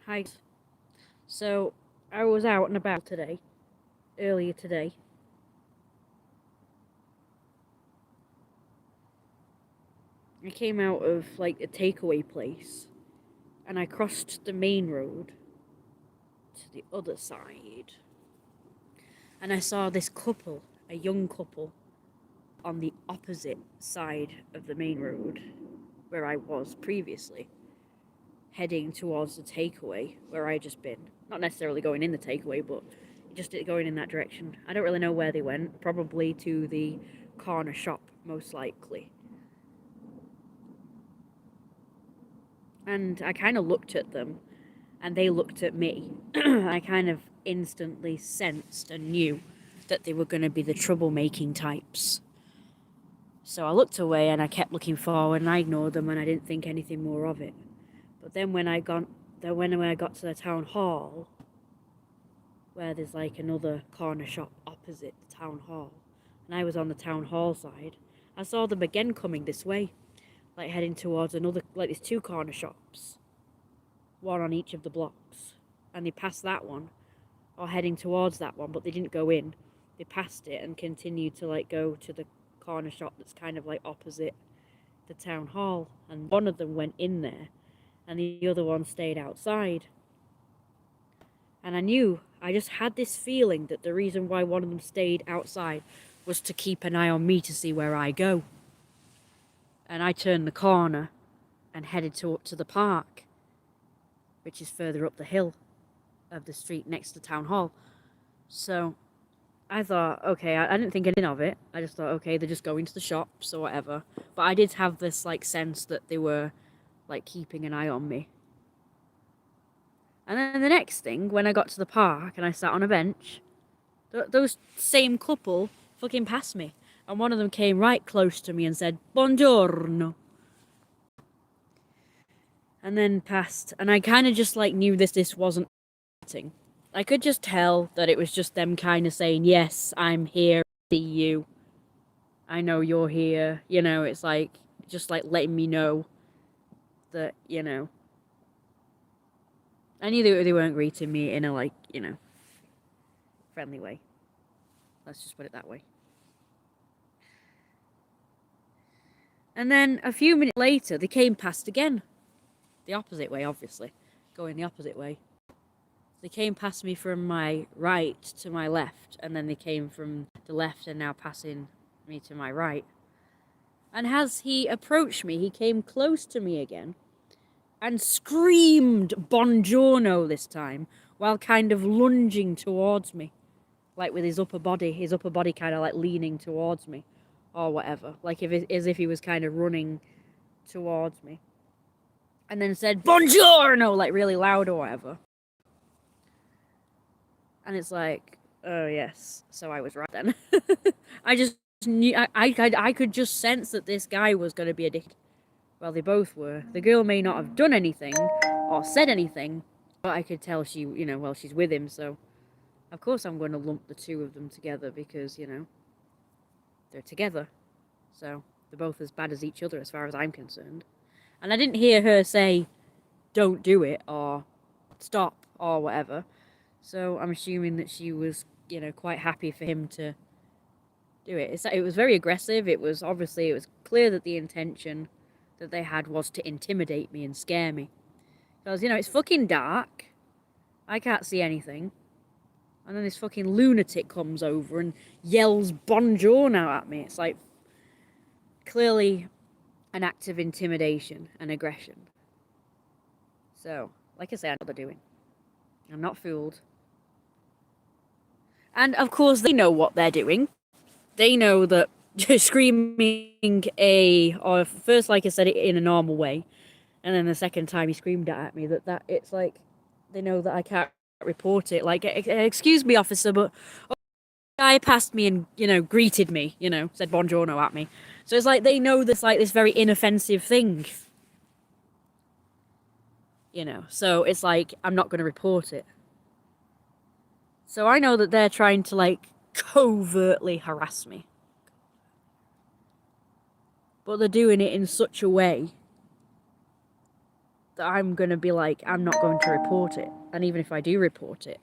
Hi. So, I was out and about earlier today. I came out of like a takeaway place and I crossed the main road to the other side. And I saw this couple, a young couple, on the opposite side of the main road where I was previously, heading towards the takeaway where I just been. Not necessarily going in the takeaway, but just going in that direction. I don't really know where they went. Probably to the corner shop, most likely. And I kind of looked at them, and they looked at me. I kind of instantly sensed and knew that they were going to be the troublemaking types. So I looked away and I kept looking forward, and I ignored them, and I didn't think anything more of it. But then when I got to the town hall, where there's like another corner shop opposite the town hall, and I was on the town hall side, I saw them again coming this way, like heading towards another, like there's two corner shops, one on each of the blocks, and they passed that one, or heading towards that one, but they didn't go in. They passed it and continued to like go to the corner shop that's kind of like opposite the town hall, and one of them went in there, and the other one stayed outside. And I just had this feeling that the reason why one of them stayed outside was to keep an eye on me to see where I go. And I turned the corner and headed to the park, which is further up the hill of the street next to town hall. So I thought, okay, I didn't think anything of it. I just thought, okay, they're just going to the shops or whatever. But I did have this like sense that they were like keeping an eye on me. And then the next thing, when I got to the park and I sat on a bench, those same couple fucking passed me. And one of them came right close to me and said, Buongiorno. And then passed. And I kind of just like knew this wasn't acting. I could just tell that it was just them kind of saying, yes, I'm here, see you. I know you're here. You know, it's like, just like letting me know that, you know. I knew they weren't greeting me in a like, you know, friendly way. Let's just put it that way. And then a few minutes later, they came past again. The opposite way, obviously. Going the opposite way. They came past me from my right to my left, and then they came from the left and now passing me to my right. And as he approached me, he came close to me again and screamed Buongiorno this time, while kind of lunging towards me. Like with his upper body kind of like leaning towards me or whatever. Like as if he was kind of running towards me. And then said, Buongiorno, like really loud or whatever. And it's like, oh yes, so I was right then. I just knew, I could just sense that this guy was going to be a dick. Well, they both were. The girl may not have done anything or said anything, but I could tell she, you know, well, she's with him, so of course I'm going to lump the two of them together because, you know, they're together. So they're both as bad as each other as far as I'm concerned. And I didn't hear her say, don't do it or stop or whatever. So I'm assuming that she was, you know, quite happy for him to do it. It was very aggressive. It was clear that the intention that they had was to intimidate me and scare me. Because, you know, it's fucking dark. I can't see anything. And then this fucking lunatic comes over and yells Buongiorno at me. It's like clearly an act of intimidation and aggression. So, like I say, I know what they're doing. I'm not fooled. And of course, they know what they're doing. They know that screaming or first, like I said, it in a normal way, and then the second time he screamed at me, that it's like, they know that I can't report it. Like, excuse me, officer, but a guy passed me and, you know, greeted me, you know, said buongiorno at me. So it's like, they know this, like, this very inoffensive thing. You know, so it's like, I'm not going to report it. So I know that they're trying to, like, covertly harass me. But they're doing it in such a way that I'm going to be like, I'm not going to report it. And even if I do report it,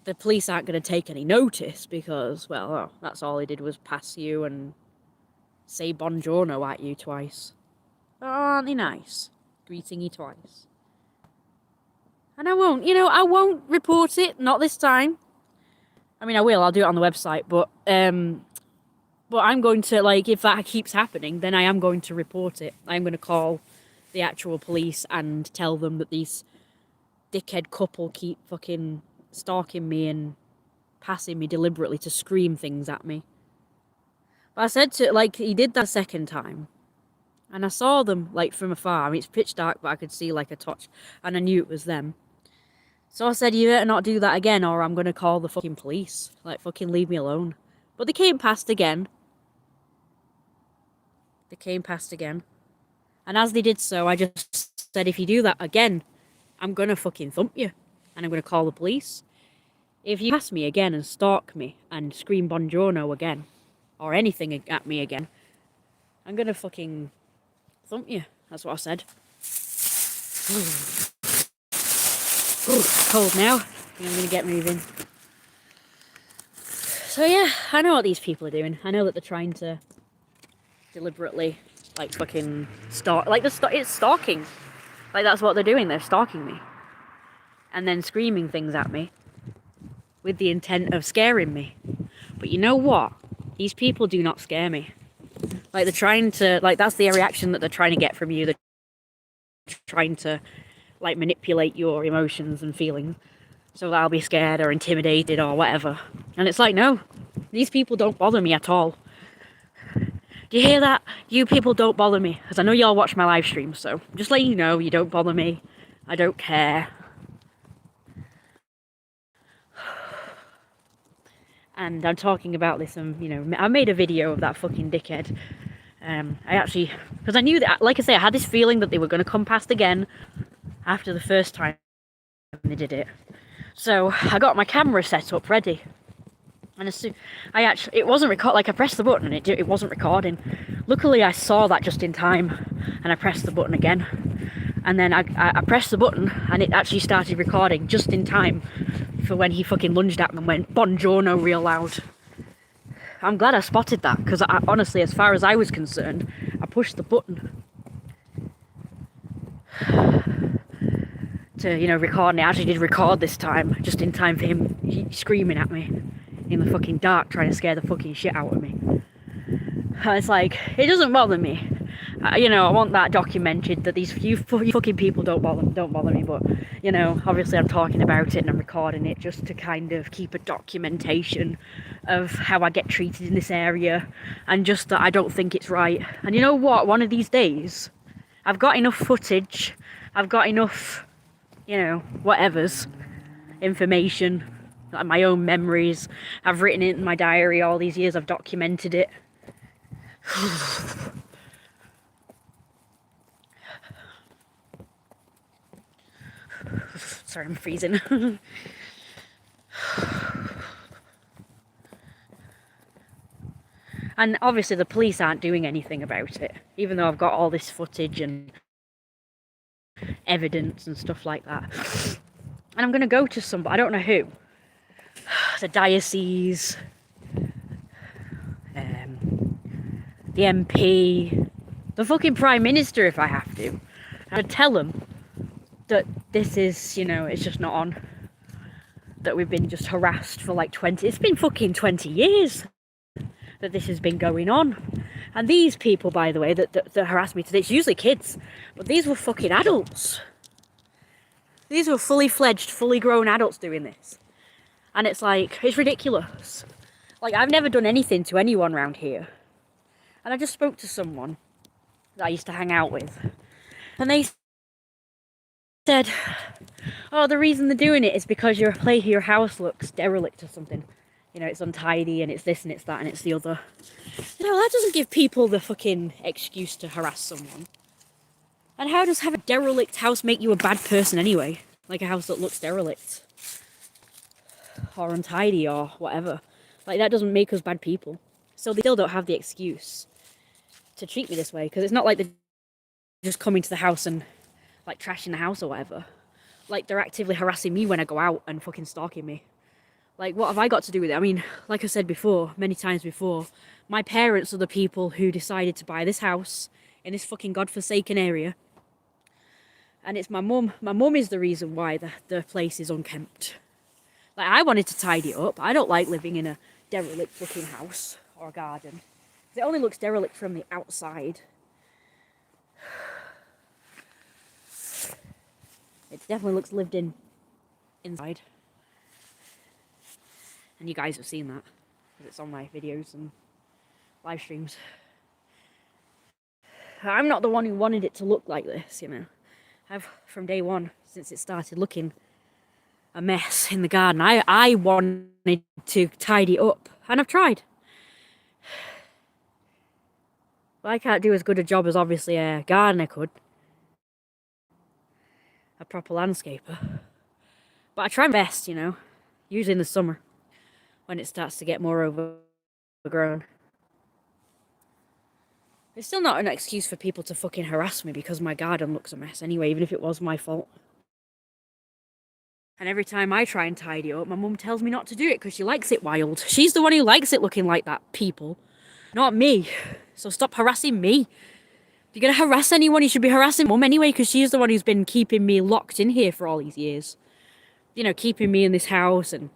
the police aren't going to take any notice because, well, oh, that's all he did was pass you and say buongiorno at you twice. Oh, aren't they nice? Greeting you twice. And I won't, I won't report it, not this time. I mean, I will, I'll do it on the website, but I'm going to, like, if that keeps happening, then I am going to report it. I'm going to call the actual police and tell them that these dickhead couple keep fucking stalking me and passing me deliberately to scream things at me. But I said to, like, he did that second time. And I saw them, like, from afar. I mean, it's pitch dark, but I could see, like, a touch. And I knew it was them. So I said, you better not do that again, or I'm going to call the fucking police. Like, fucking leave me alone. But they came past again. And as they did so, I just said, if you do that again, I'm going to fucking thump you. And I'm going to call the police. If you pass me again and stalk me and scream buongiorno again, or anything at me again, I'm going to fucking thump you. That's what I said. It's cold now. I'm going to get moving. So yeah, I know what these people are doing. I know that they're trying to deliberately, like, fucking stalk. Like, it's stalking. Like, that's what they're doing. They're stalking me. And then screaming things at me with the intent of scaring me. But you know what? These people do not scare me. Like, they're trying to, like, that's the reaction that they're trying to get from you. They're trying to, like, manipulate your emotions and feelings so that I'll be scared or intimidated or whatever. And it's like, no, these people don't bother me at all. Do you hear that? You people don't bother me. Because I know y'all watch my live streams, so just letting you know, you don't bother me. I don't care. And I'm talking about this, I made a video of that fucking dickhead. Because I knew that, like I say, I had this feeling that they were going to come past again after the first time they did it. So I got my camera set up ready. And as soon, it wasn't like I pressed the button and it wasn't recording. Luckily I saw that just in time and I pressed the button again. And then I pressed the button and it actually started recording just in time for when he fucking lunged at me and went buongiorno real loud. I'm glad I spotted that, because honestly, as far as I was concerned, I pushed the button to, record, and it actually did record this time, just in time for him screaming at me in the fucking dark, trying to scare the fucking shit out of me. And it's like, it doesn't bother me. I want that documented, that these few fucking people don't bother me, but, obviously I'm talking about it and I'm recording it just to kind of keep a documentation of how I get treated in this area, and just that I don't think it's right. And you know what? One of these days, I've got enough footage, I've got enough, whatevers, information, like my own memories. I've written it in my diary all these years, I've documented it. Sorry, I'm freezing. And obviously the police aren't doing anything about it, even though I've got all this footage and evidence and stuff like that. And I'm going to go to somebody, I don't know who, the diocese, the MP, the fucking Prime Minister if I have to. I would tell them that this is, it's just not on. That we've been just harassed for like it's been fucking 20 years that this has been going on. And these people, by the way, that harassed me today, it's usually kids, but these were fucking adults. These were fully fledged, fully grown adults doing this. And it's like, it's ridiculous. Like, I've never done anything to anyone around here. And I just spoke to someone that I used to hang out with. And they said, oh, the reason they're doing it is because your house looks derelict or something. It's untidy and it's this and it's that and it's the other. That doesn't give people the fucking excuse to harass someone. And how does having a derelict house make you a bad person anyway? Like a house that looks derelict or untidy or whatever. Like, that doesn't make us bad people. So they still don't have the excuse to treat me this way, because it's not like they're just coming to the house and like trashing the house or whatever. Like, they're actively harassing me when I go out and fucking stalking me. Like, what have I got to do with it? I mean, like I said before, many times before, my parents are the people who decided to buy this house in this fucking godforsaken area. And it's my mum. My mum is the reason why the place is unkempt. Like, I wanted to tidy it up. I don't like living in a derelict looking house or a garden. It only looks derelict from the outside. It definitely looks lived in inside. And you guys have seen that, because it's on my videos and live streams. I'm not the one who wanted it to look like this, you know. I've, from day one, since it started looking a mess in the garden, I wanted to tidy it up, and I've tried. But I can't do as good a job as obviously a gardener could. A proper landscaper. But I try my best, you know. Usually in the summer, when it starts to get more overgrown. It's still not an excuse for people to fucking harass me because my garden looks a mess anyway, even if it was my fault. And every time I try and tidy up, my mum tells me not to do it because she likes it wild. She's the one who likes it looking like that, people. Not me. So stop harassing me. If you're going to harass anyone, you should be harassing mum anyway, because she's the one who's been keeping me locked in here for all these years. You know, keeping me in this house and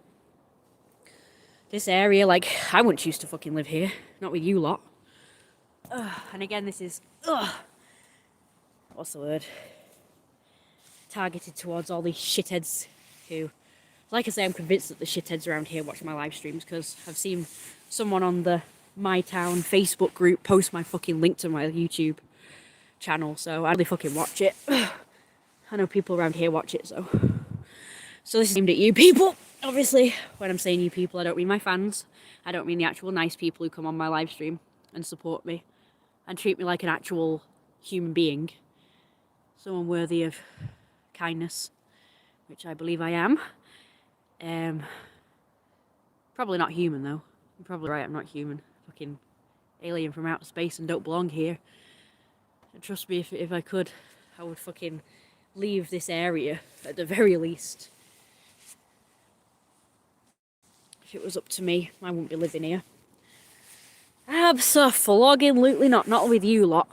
this area. Like, I wouldn't choose to fucking live here. Not with you lot. And again, this is, what's the word? Targeted towards all these shitheads who, like I say, I'm convinced that the shitheads around here watch my live streams, because I've seen someone on the My Town Facebook group post my fucking link to my YouTube channel, so I really fucking watch it. I know people around here watch it, so this is aimed at you people. Obviously, when I'm saying you people, I don't mean my fans. I don't mean the actual nice people who come on my live stream and support me and treat me like an actual human being, someone worthy of kindness, which I believe I am. Probably not human though. You're probably right, I'm not human. Fucking alien from outer space and don't belong here. And trust me, if I could, I would fucking leave this area at the very least. If it was up to me, I wouldn't be living here. Absolutely not. Not with you lot.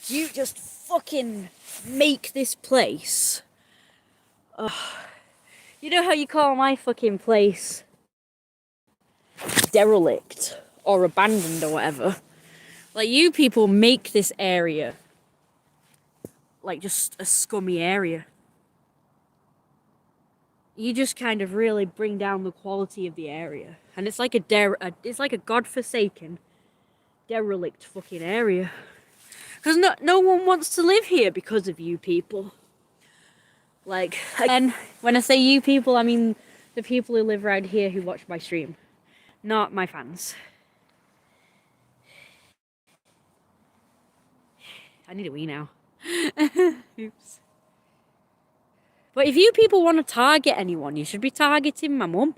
You just fucking make this place. You know how you call my fucking place derelict or abandoned or whatever? Like, you people make this area like just a scummy area. You just kind of really bring down the quality of the area, and it's like it's like a godforsaken, derelict fucking area. Because no one wants to live here because of you people. Like, again, when I say you people, I mean the people who live around here who watch my stream, not my fans. I need a wee now. Oops. But if you people want to target anyone, you should be targeting my mum.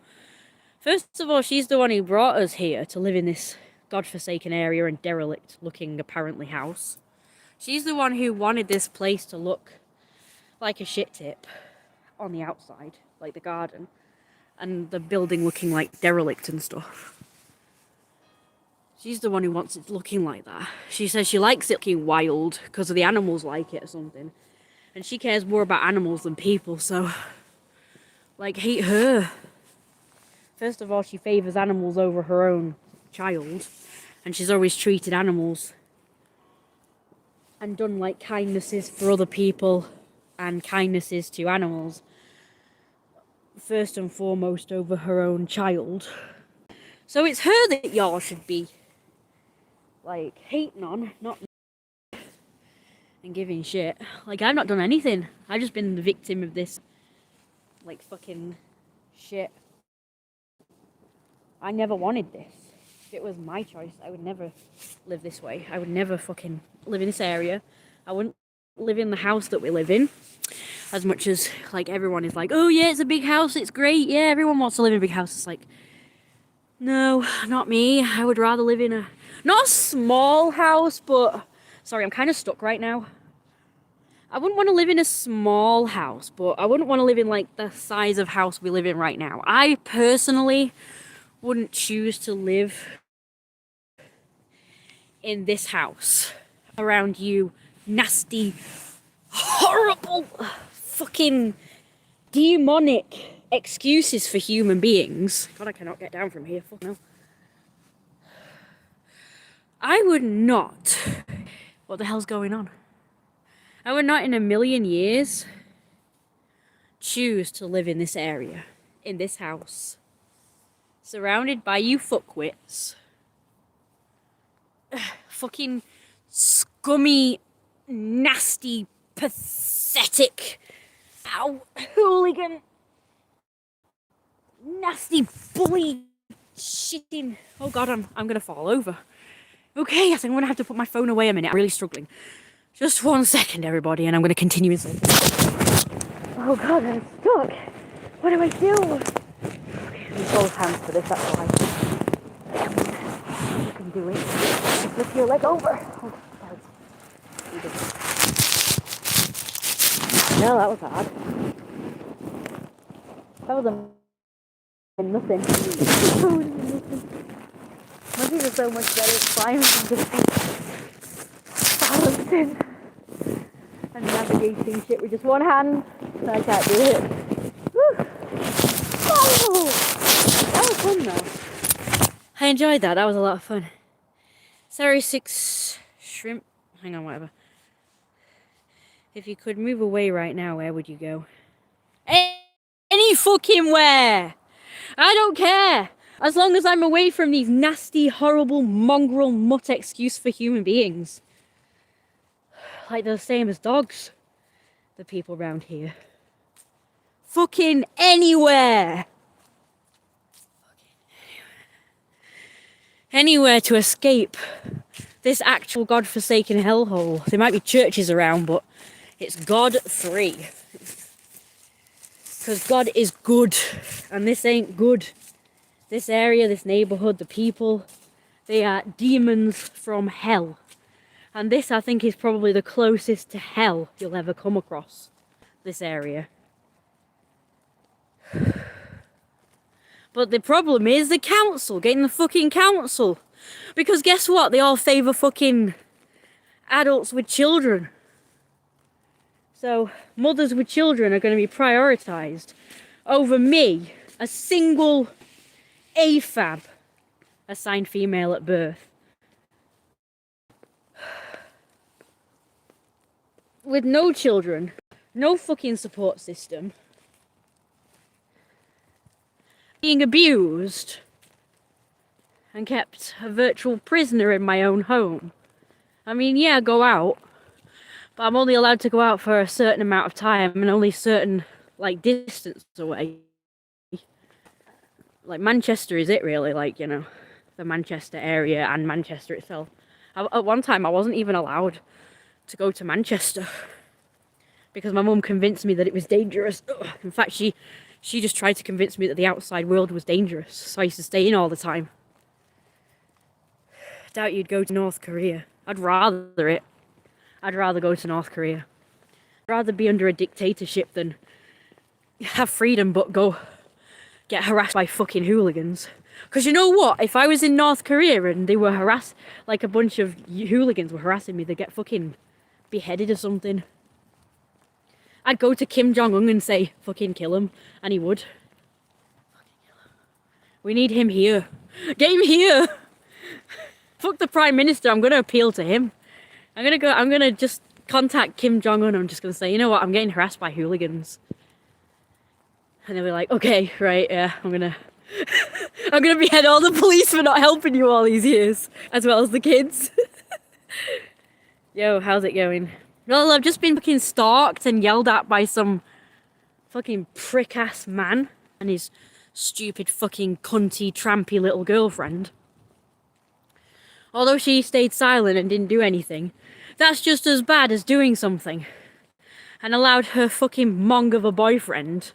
First of all, she's the one who brought us here to live in this godforsaken area and derelict looking apparently house. She's the one who wanted this place to look like a shit tip on the outside, like the garden, and the building looking like derelict and stuff. She's the one who wants it looking like that. She says she likes it looking wild because the animals like it or something. And she cares more about animals than people, so, like, hate her. First of all, she favours animals over her own child, and she's always treated animals and done, like, kindnesses for other people and kindnesses to animals first and foremost over her own child. So it's her that y'all should be, like, hating on, not and giving shit. Like, I've not done anything. I've just been the victim of this, like, fucking shit. I never wanted this. If it was my choice, I would never live this way. I would never fucking live in this area. I wouldn't live in the house that we live in. As much as, like, everyone is like, oh yeah, it's a big house, it's great, yeah, everyone wants to live in a big house. It's like, no, not me. I would rather live in not a small house, but, sorry, I'm kind of stuck right now. I wouldn't want to live in a small house, but I wouldn't want to live in like the size of house we live in right now. I personally wouldn't choose to live in this house around you nasty, horrible, fucking demonic excuses for human beings. God, I cannot get down from here. Fuck no. I would not. What the hell's going on? I would not in a million years choose to live in this area, in this house, surrounded by you fuckwits. Fucking scummy, nasty, pathetic, hooligan, nasty bully shitting. Oh god, I'm gonna fall over. Okay, I think I'm gonna have to put my phone away a minute. I'm really struggling. Just 1 second, everybody, and I'm gonna continue this later. Oh god, I'm stuck. What do I do? Okay, I need both hands for this, that's why. You can do it. Just lift your leg over. Oh, no, that was hard. That was nothing. My feet are so much better at climbing than just balancing and navigating shit with just one hand. I can't do it. Woo. Oh, that was fun though. I enjoyed that. That was a lot of fun. Sorry, 6 shrimp. Hang on, whatever. If you could move away right now, where would you go? Any fucking where! I don't care! As long as I'm away from these nasty, horrible, mongrel, mutt excuse for human beings. Like they're the same as dogs. The people around here. Fucking anywhere! Anywhere to escape this actual godforsaken hellhole. There might be churches around, but it's God-free. Because God is good, and this ain't good. This area, this neighbourhood, the people, they are demons from hell. And this, I think, is probably the closest to hell you'll ever come across, this area. But the problem is the council, getting the fucking council. Because guess what? They all favour fucking adults with children. So mothers with children are going to be prioritised over me, a single AFAB, assigned female at birth. With no children, no fucking support system, being abused and kept a virtual prisoner in my own home. I mean, yeah, go out, but I'm only allowed to go out for a certain amount of time and only certain, like, distance away. Like, Manchester is it really, like, you know, the Manchester area and Manchester itself. At one time, I wasn't even allowed to go to Manchester because my mum convinced me that it was dangerous. In fact, she just tried to convince me that the outside world was dangerous, so I used to stay in all the time. Doubt you'd go to North Korea. I'd rather go to North Korea. I'd rather be under a dictatorship than have freedom but go get harassed by fucking hooligans. Because you know what? If I was in North Korea and they were harassed, like a bunch of hooligans were harassing me, they'd get fucking beheaded or something. I'd go to Kim Jong-un and say, fucking kill him. And he would. We need him here. Get him here! Fuck the Prime Minister, I'm going to appeal to him. I'm going to just contact Kim Jong-un. I'm just going to say, you know what? I'm getting harassed by hooligans. And they'll be like, okay, right, yeah, I'm gonna behead all the police for not helping you all these years, as well as the kids. Yo, how's it going? Well, I've just been fucking stalked and yelled at by some fucking prick-ass man and his stupid fucking cunty, trampy little girlfriend. Although she stayed silent and didn't do anything, that's just as bad as doing something. And allowed her fucking mong of a boyfriend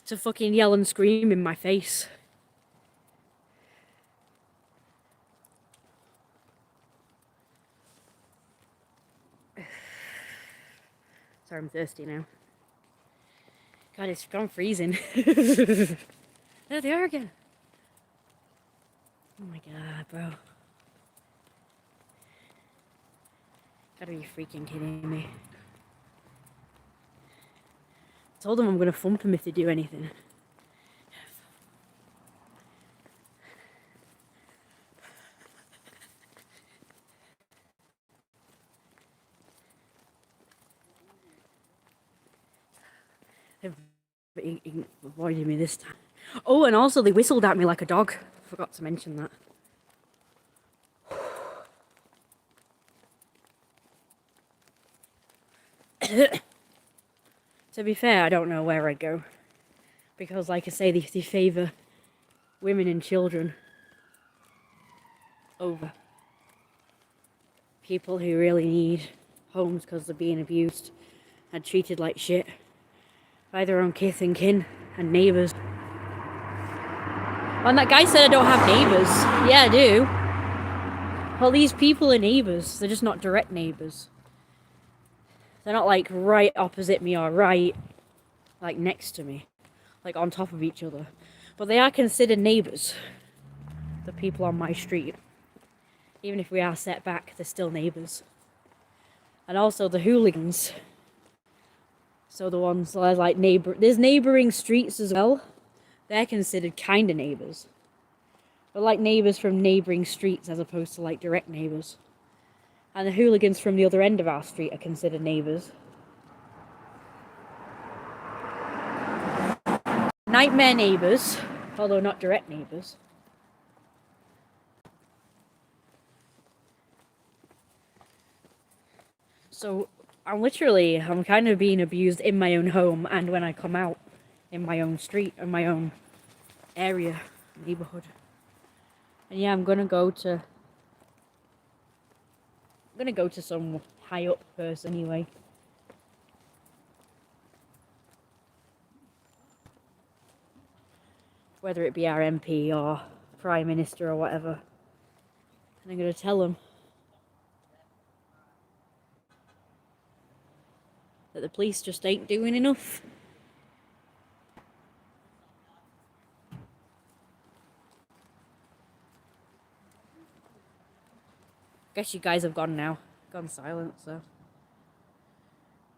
to fucking yell and scream in my face. Sorry, I'm thirsty now. God, it's gone freezing. There they are again. Oh my god, bro. Gotta be freaking kidding me. I told them I'm gonna thump them if they do anything. They've avoided me this time. Oh, and also they whistled at me like a dog. Forgot to mention that. To be fair, I don't know where I'd go. Because, like I say, they favour women and children over people who really need homes because they're being abused and treated like shit by their own kith and kin and neighbours. And that guy said I don't have neighbours. Yeah, I do. Well, these people are neighbours. They're just not direct neighbours. They're not like right opposite me or right like next to me, like on top of each other. But they are considered neighbours, the people on my street. Even if we are set back, they're still neighbours. And also the hooligans. So the ones like there's neighbouring streets as well. They're considered kind of neighbours. But like neighbours from neighbouring streets as opposed to like direct neighbours. And the hooligans from the other end of our street are considered neighbours. Nightmare neighbours, although not direct neighbours. So I'm kind of being abused in my own home and when I come out in my own street, in my own area, neighbourhood. And yeah, I'm gonna go to some high up person anyway. Whether it be our MP or Prime Minister or whatever. And I'm gonna tell them that the police just ain't doing enough. Guess you guys have gone now. Gone silent, so.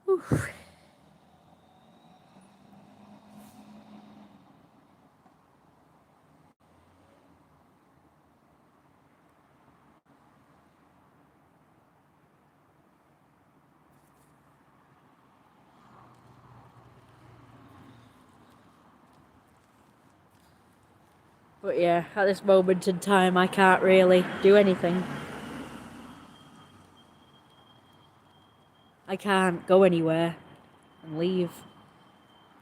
Whew. But yeah, at this moment in time, I can't really do anything. I can't go anywhere and leave.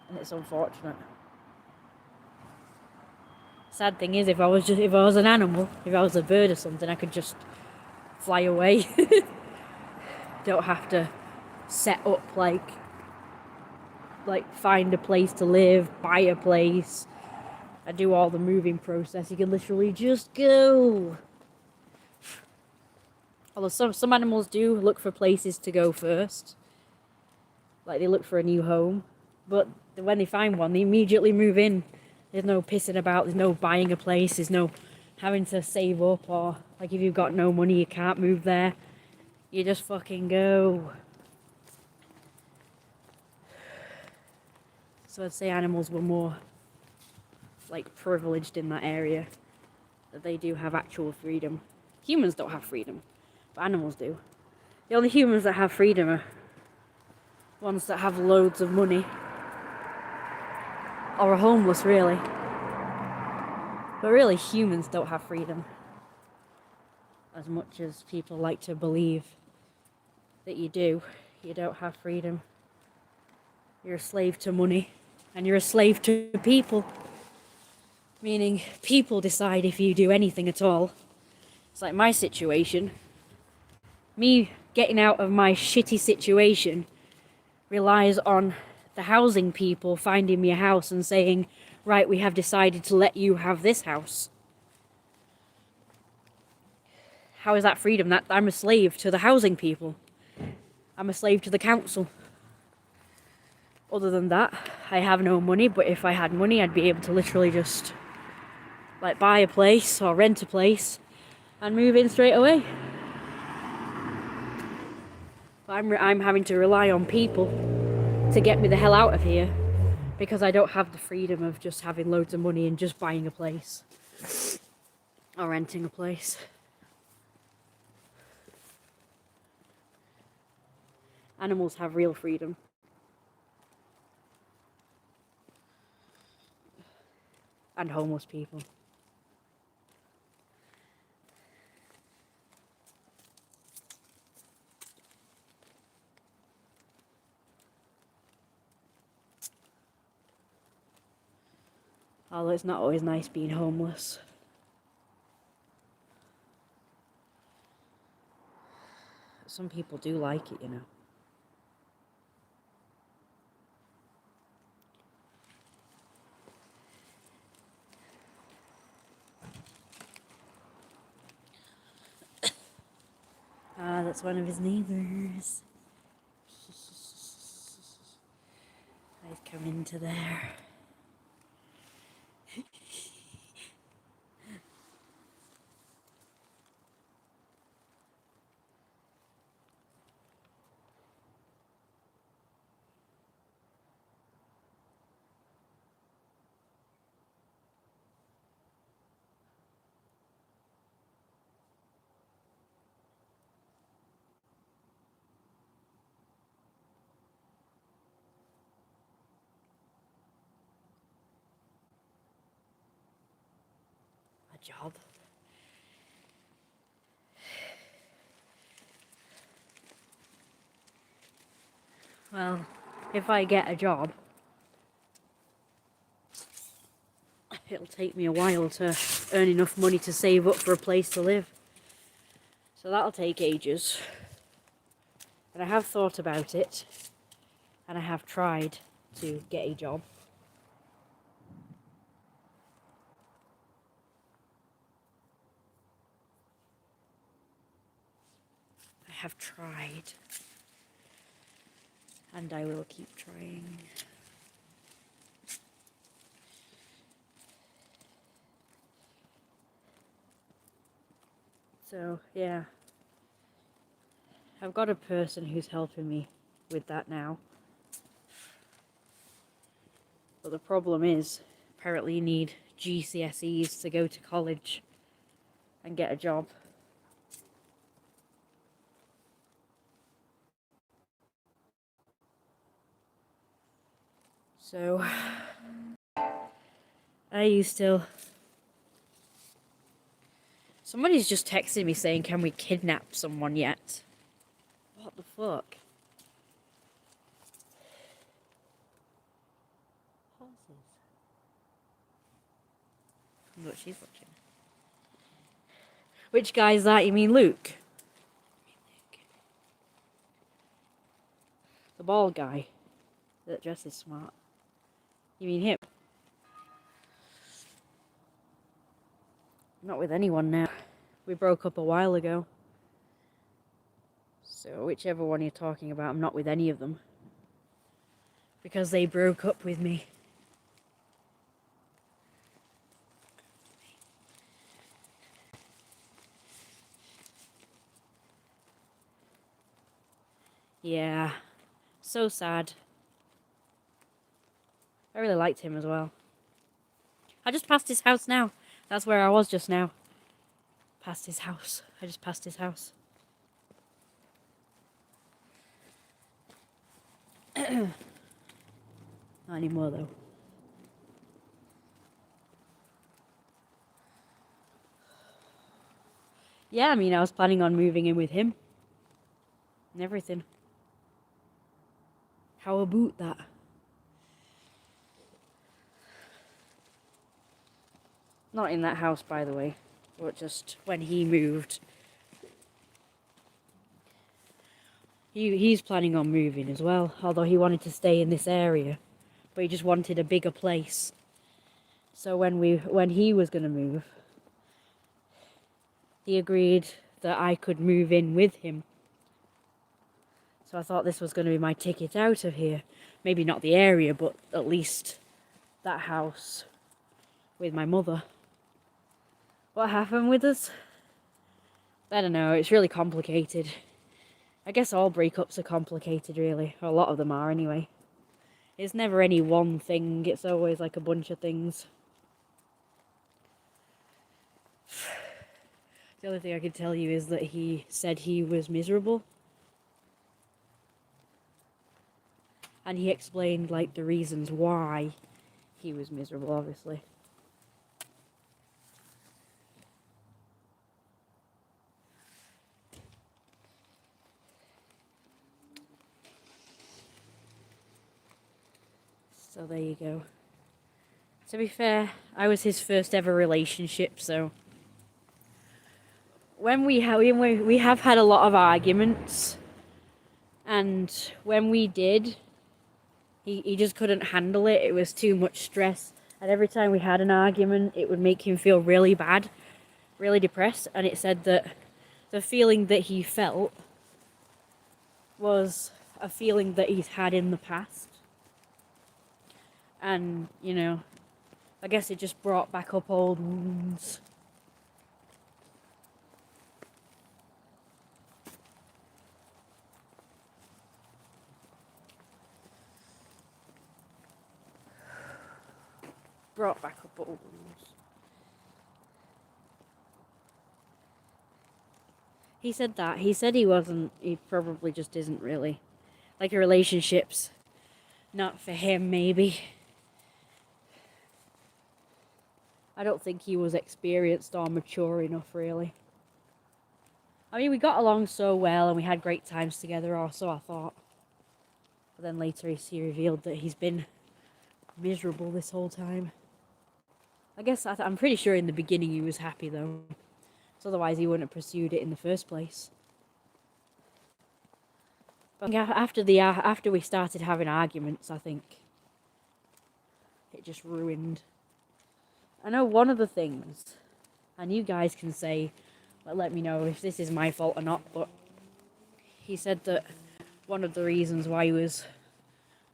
And it's unfortunate. Sad thing is, if I was an animal, if I was a bird or something, I could just fly away. Don't have to set up like find a place to live, buy a place, and do all the moving process. You can literally just go. Although some animals do look for places to go first. Like they look for a new home. But when they find one, they immediately move in. There's no pissing about, there's no buying a place, there's no having to save up, or like if you've got no money you can't move there. You just fucking go. So I'd say animals were more like privileged in that area. That they do have actual freedom. Humans don't have freedom, but animals do. The only humans that have freedom are ones that have loads of money. Or are homeless, really. But really, humans don't have freedom. As much as people like to believe that you do, you don't have freedom. You're a slave to money. And you're a slave to people. Meaning, people decide if you do anything at all. It's like my situation. Me getting out of my shitty situation relies on the housing people finding me a house and saying, right, we have decided to let you have this house. How is that freedom? That I'm a slave to the housing people. I'm a slave to the council. Other than that, I have no money, but if I had money, I'd be able to literally just like buy a place or rent a place and move in straight away. But I'm having to rely on people to get me the hell out of here because I don't have the freedom of just having loads of money and just buying a place or renting a place. Animals have real freedom. And homeless people. Although it's not always nice being homeless. Some people do like it, you know. Ah, that's one of his neighbours. He's come into there. A job. Well, if I get a job, it'll take me a while to earn enough money to save up for a place to live. So that'll take ages. And I have thought about it, and I have tried to get a job. I have tried. And I will keep trying. So, yeah. I've got a person who's helping me with that now. But the problem is, apparently you need GCSEs to go to college and get a job. So, are you still... Somebody's just texted me saying, can we kidnap someone yet? What the fuck? Horses. Look, she's watching. Which guy is that? You mean Luke? The bald guy that dresses smart. You mean him? Not with anyone now. We broke up a while ago. So whichever one you're talking about, I'm not with any of them. Because they broke up with me. Yeah. So sad. I really liked him as well. I just passed his house now. That's where I was just now. Past his house. I just passed his house. Not anymore though. Yeah, I mean, I was planning on moving in with him. And everything. How about that? Not in that house, by the way. But just when he moved. He's planning on moving as well. Although he wanted to stay in this area. But he just wanted a bigger place. So when he was going to move, he agreed that I could move in with him. So I thought this was going to be my ticket out of here. Maybe not the area, but at least that house with my mother. What happened with us? I don't know, it's really complicated. I guess all breakups are complicated, really. Or a lot of them are, anyway. It's never any one thing, it's always like a bunch of things. The only thing I can tell you is that he said he was miserable. And he explained, like, the reasons why he was miserable, obviously. So there you go. To be fair, I was his first ever relationship, so when we have had a lot of arguments, and when we did, he just couldn't handle it. It was too much stress, and every time we had an argument, it would make him feel really bad, really depressed. And it said that the feeling that he felt was a feeling that he's had in the past, and you know, I guess it just brought back up old wounds. Brought back up old wounds. He said that. He said he wasn't, he probably just isn't really. Like a relationship's not for him, maybe. I don't think he was experienced or mature enough, really. I mean, we got along so well and we had great times together, or so I thought. But then later he revealed that he's been miserable this whole time. I guess I'm pretty sure in the beginning he was happy, though. So otherwise he wouldn't have pursued it in the first place. But after we started having arguments, I think it just ruined. I know one of the things, and you guys can say, let me know if this is my fault or not, but he said that one of the reasons why he was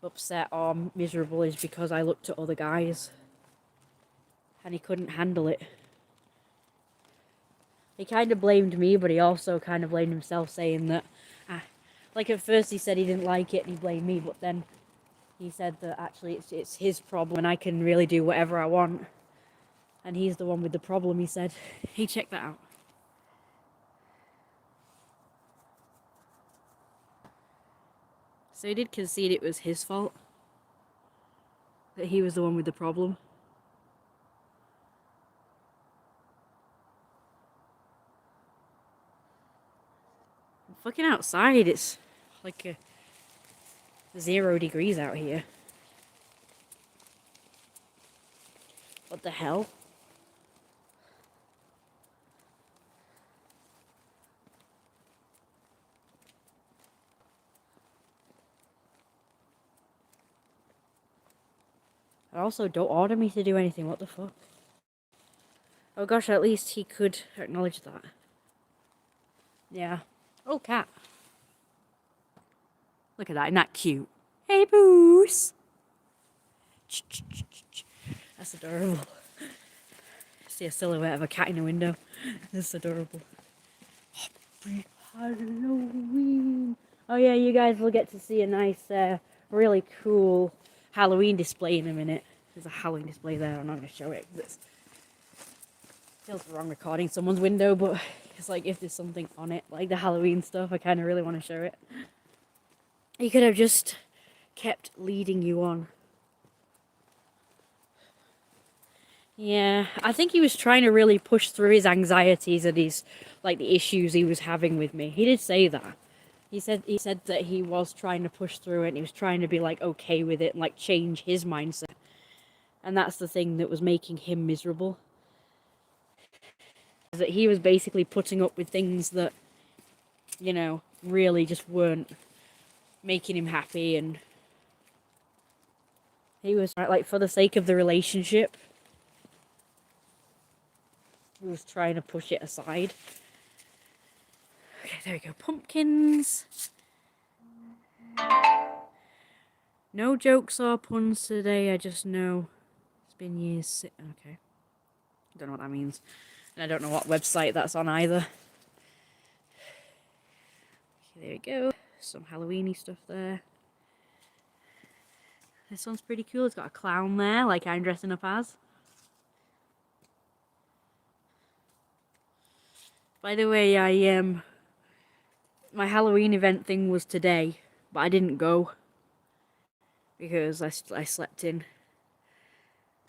upset or miserable is because I looked at other guys and he couldn't handle it. He kind of blamed me, but he also kind of blamed himself, saying that, like at first he said he didn't like it and he blamed me, but then he said that actually it's his problem and I can really do whatever I want. And he's the one with the problem, he said. Hey, check that out. So he did concede it was his fault. That he was the one with the problem. Fucking outside, it's like 0 degrees out here. What the hell? And also, don't order me to do anything, what the fuck? Oh gosh, at least he could acknowledge that. Yeah. Oh, cat. Look at that, isn't that cute? Hey, Boos! That's adorable. See a silhouette of a cat in a window. That's adorable. Happy Halloween! Oh yeah, you guys will get to see a nice, really cool Halloween display in a minute. There's a Halloween display there. I'm not going to show it because it feels wrong recording someone's window, but it's like if there's something on it, like the Halloween stuff, I kind of really want to show it. He could have just kept leading you on. Yeah, I think he was trying to really push through his anxieties and his, like, the issues he was having with me. He did say that. He said that he was trying to push through it and he was trying to be, like, okay with it and, like, change his mindset. And that's the thing that was making him miserable. Is that he was basically putting up with things that, you know, really just weren't making him happy, and he was, like, for the sake of the relationship, he was trying to push it aside. Okay, there we go. Pumpkins. No jokes or puns today, I just know it's been years. Okay. I don't know what that means. And I don't know what website that's on either. Okay, there we go. Some Halloweeny stuff there. This one's pretty cool. It's got a clown there, like I'm dressing up as. By the way, my Halloween event thing was today, but I didn't go because I slept in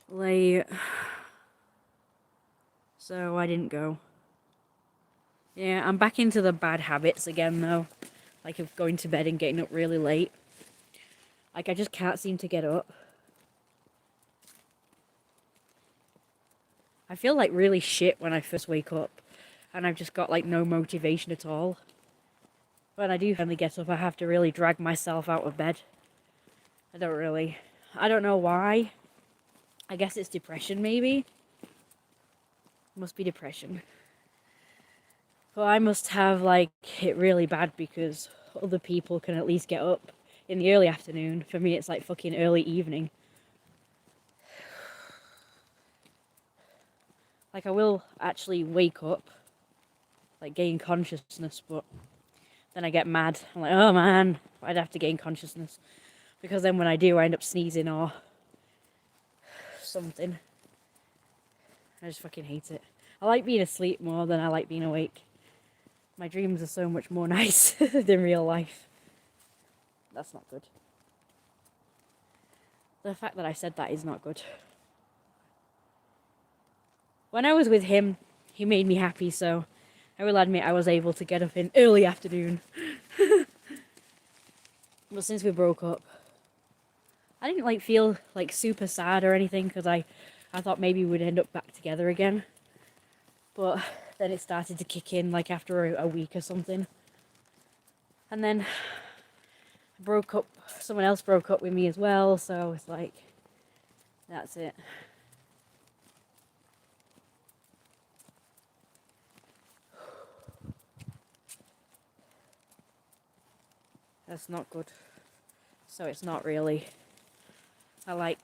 late, so I didn't go. Yeah, I'm back into the bad habits again though, like of going to bed and getting up really late. Like I just can't seem to get up. I feel like really shit when I first wake up, and I've just got like no motivation at all. When I do finally get up, I have to really drag myself out of bed. I don't know why. I guess it's depression maybe. Must be depression. Well, I must have like it really bad because other people can at least get up in the early afternoon. For me, it's like fucking early evening. Like I will actually wake up, like gain consciousness, but then I get mad. I'm like, oh man, I'd have to gain consciousness. Because then when I do, I end up sneezing or something. I just fucking hate it. I like being asleep more than I like being awake. My dreams are so much more nice than real life. That's not good. The fact that I said that is not good. When I was with him, he made me happy, so I will admit I was able to get up in early afternoon. But since we broke up, I didn't like feel like super sad or anything because I thought maybe we'd end up back together again. But then it started to kick in like after a week or something. And then I broke up, someone else broke up with me as well, so I was like, that's it. That's not good. So it's not really. I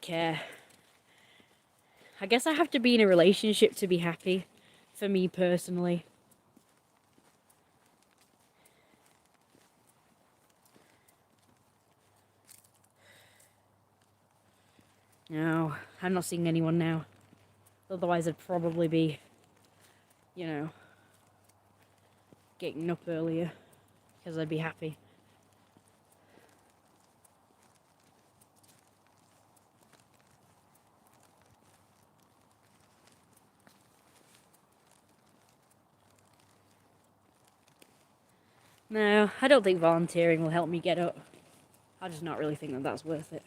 guess I have to be in a relationship to be happy, for me personally. No, I'm not seeing anyone now. Otherwise I'd probably be, getting up earlier, because I'd be happy. No, I don't think volunteering will help me get up. I just not really think that that's worth it.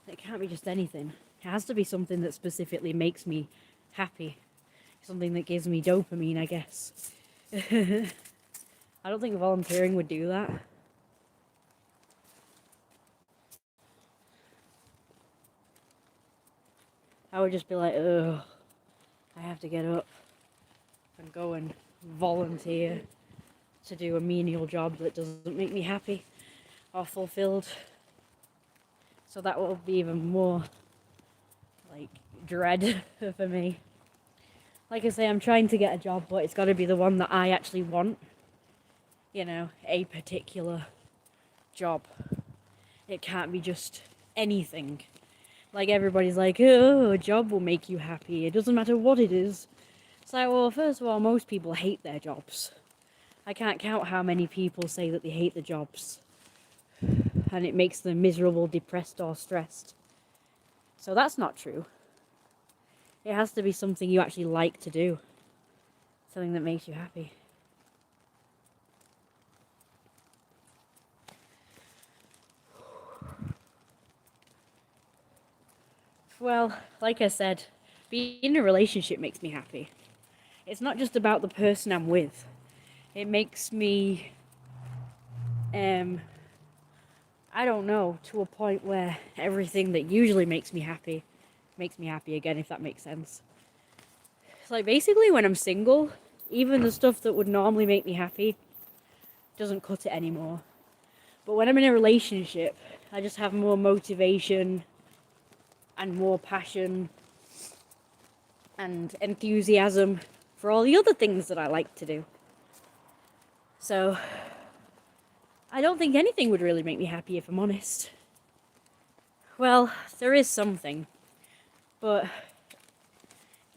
It can't be just anything. It has to be something that specifically makes me happy. Something that gives me dopamine, I guess. I don't think volunteering would do that. I would just be like, ugh, I have to get up and go and volunteer to do a menial job that doesn't make me happy or fulfilled. So that will be even more like dread for me. Like I say, I'm trying to get a job, but it's got to be the one that I actually want. A particular job. It can't be just anything. Like everybody's like, oh, a job will make you happy. It doesn't matter what it is. It's like, well, first of all, most people hate their jobs. I can't count how many people say that they hate the jobs. And it makes them miserable, depressed, or stressed. So that's not true. It has to be something you actually like to do. Something that makes you happy. Well, like I said, being in a relationship makes me happy. It's not just about the person I'm with. It makes me I don't know, to a point where everything that usually makes me happy again, if that makes sense. It's like basically when I'm single, even the stuff that would normally make me happy doesn't cut it anymore. But when I'm in a relationship, I just have more motivation and more passion and enthusiasm for all the other things that I like to do. So I don't think anything would really make me happy, if I'm honest. Well, there is something, but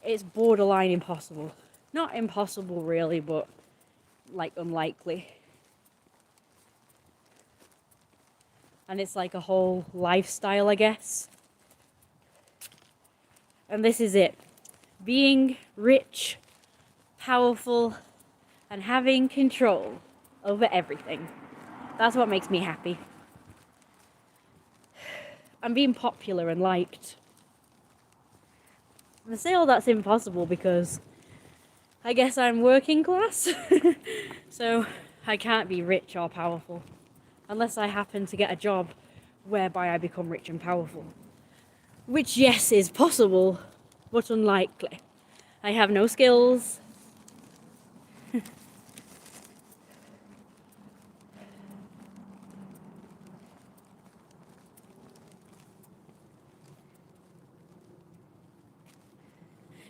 it's borderline impossible. Not impossible really, but like unlikely. And it's like a whole lifestyle, I guess. And this is it. Being rich, powerful, and having control over everything. That's what makes me happy. And being popular and liked. And I say all that's impossible because I guess I'm working class. So I can't be rich or powerful unless I happen to get a job whereby I become rich and powerful. Which, yes, is possible, but unlikely. I have no skills.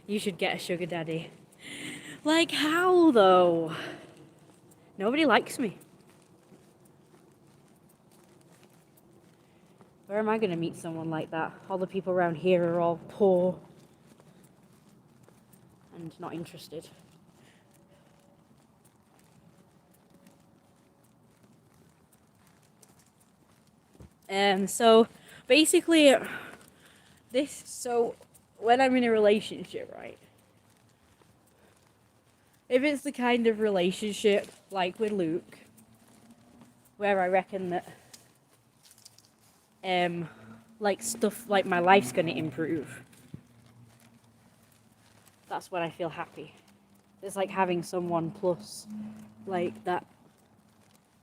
You should get a sugar daddy. Like how, though? Nobody likes me. Where am I going to meet someone like that? All the people around here are all poor and not interested. So basically, when I'm in a relationship, right? If it's the kind of relationship like with Luke, where I reckon that like stuff like my life's gonna improve, that's when I feel happy. It's like having someone plus like that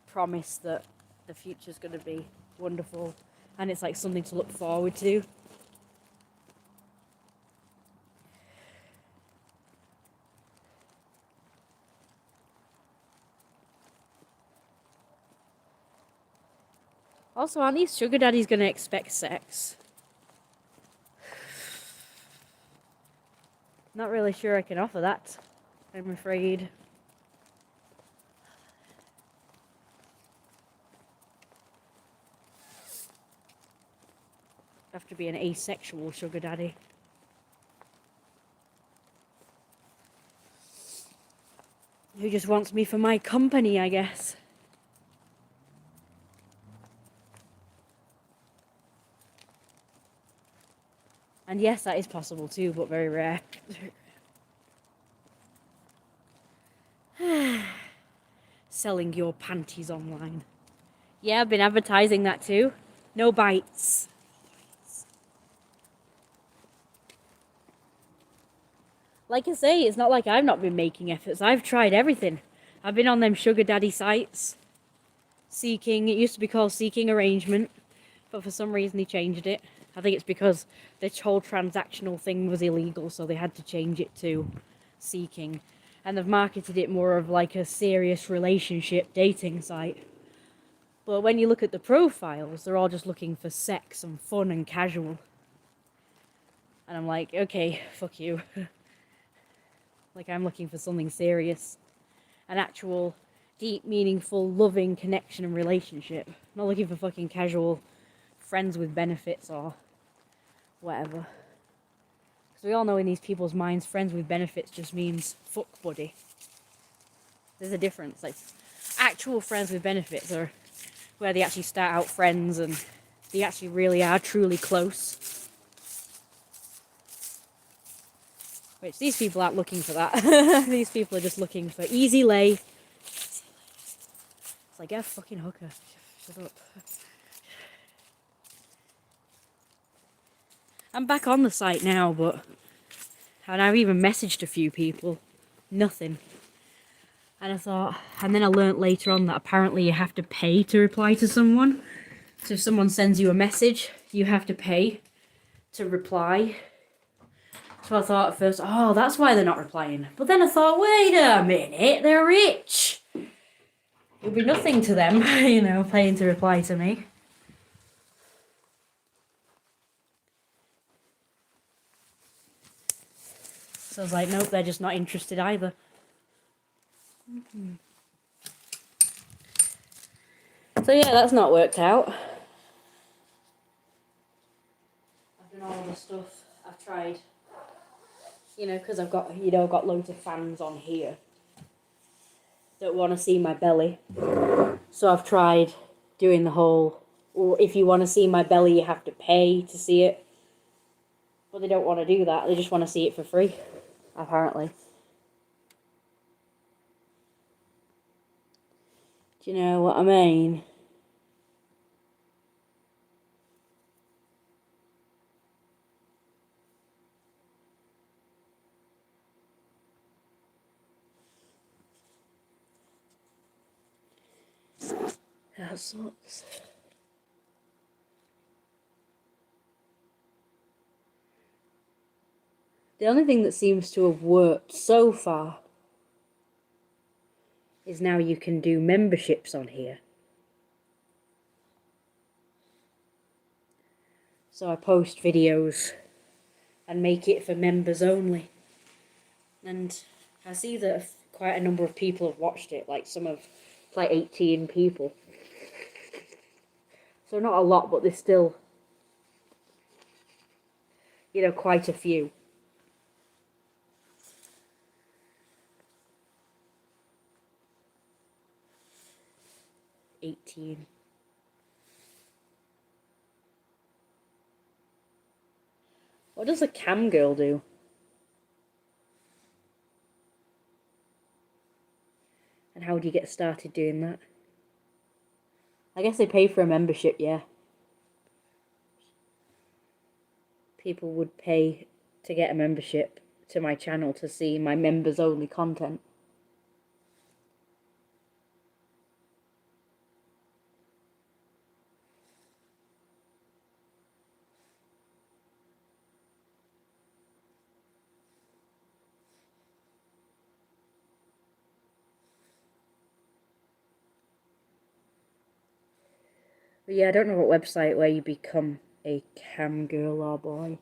promise that the future's gonna be wonderful, and it's like something to look forward to. Also, aren't these sugar daddies gonna expect sex? Not really sure I can offer that, I'm afraid. I have to be an asexual sugar daddy. Who just wants me for my company, I guess. And yes, that is possible too, but very rare. Selling your panties online. Yeah, I've been advertising that too. No bites. Like I say, it's not like I've not been making efforts. I've tried everything. I've been on them sugar daddy sites. Seeking, it used to be called Seeking Arrangement, but for some reason they changed it. I think it's because this whole transactional thing was illegal, so they had to change it to Seeking. And they've marketed it more of like a serious relationship dating site. But when you look at the profiles, they're all just looking for sex and fun and casual. And I'm like, okay, fuck you. Like, I'm looking for something serious. An actual, deep, meaningful, loving connection and relationship. I'm not looking for fucking casual friends with benefits or whatever. Because we all know in these people's minds, friends with benefits just means fuck buddy. There's a difference. Like, actual friends with benefits are where they actually start out friends and they actually really are truly close. Which these people aren't looking for that. These people are just looking for easy lay. It's like, yeah, fucking hooker. Shut up. I'm back on the site now, and I've even messaged a few people. Nothing. And I thought, and then I learnt later on that apparently you have to pay to reply to someone. So if someone sends you a message, you have to pay to reply. So I thought at first, oh, that's why they're not replying. But then I thought, wait a minute, they're rich. It would be nothing to them, you know, paying to reply to me. So I was like, nope, they're just not interested either. So yeah, that's not worked out. I've done all the stuff. I've tried, you know, because I've got, you know, got loads of fans on here that want to see my belly. So I've tried doing the whole, well, if you want to see my belly, you have to pay to see it. But they don't want to do that. They just want to see it for free, apparently. Do you know what I mean? That sucks. The only thing that seems to have worked so far is now you can do memberships on here. So I post videos and make it for members only. And I see that quite a number of people have watched it, like some of, like 18 people. So not a lot, but there's still, you know, quite a few. 18. What does a cam girl do? And how do you get started doing that? I guess they pay for a membership, yeah. People would pay to get a membership to my channel to see my members only content. But yeah, I don't know what website where you become a cam girl or boy.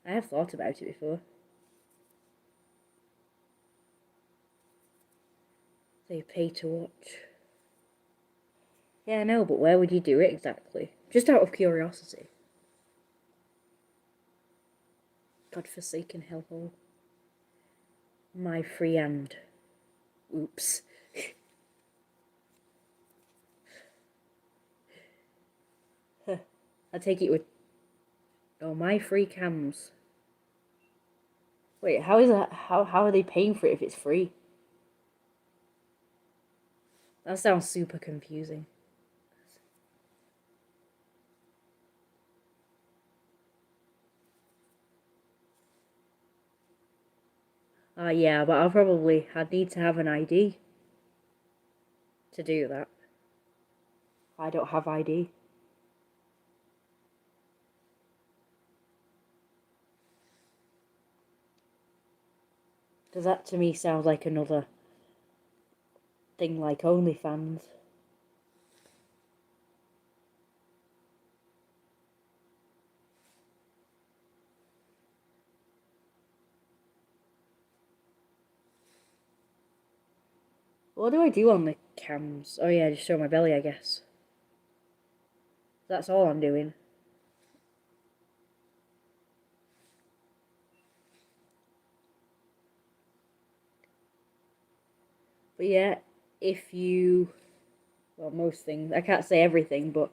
I have thought about it before. They pay to watch. Yeah, I know, but where would you do it exactly? Just out of curiosity. Godforsaken hellhole. My free hand. Oops. I take it with... Oh, my free cams. Wait, how is that? How are they paying for it if it's free? That sounds super confusing. Yeah, but I'd need to have an ID to do that. I don't have ID. Does that to me sound like another thing like OnlyFans? What do I do on the cams? Oh yeah, just show my belly, I guess. That's all I'm doing. But yeah, if you... Well, most things. I can't say everything, but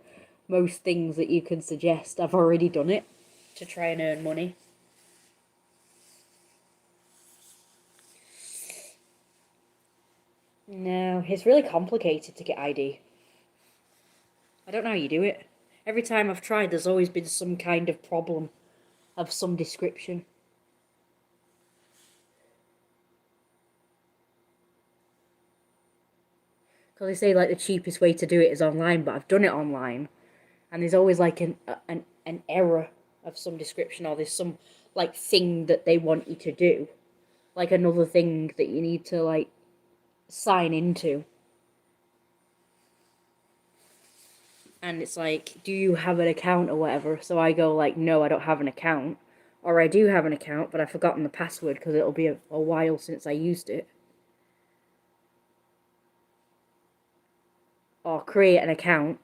most things that you can suggest, I've already done it to try and earn money. No, it's really complicated to get ID. I don't know how you do it. Every time I've tried, there's always been some kind of problem of some description. Because they say like the cheapest way to do it is online, but I've done it online, and there's always like an error of some description, or there's some like thing that they want you to do, like another thing that you need to like sign into. And it's like, do you have an account or whatever? So I go like, no, I don't have an account. Or I do have an account, but I've forgotten the password because it'll be a while since I used it. Or create an account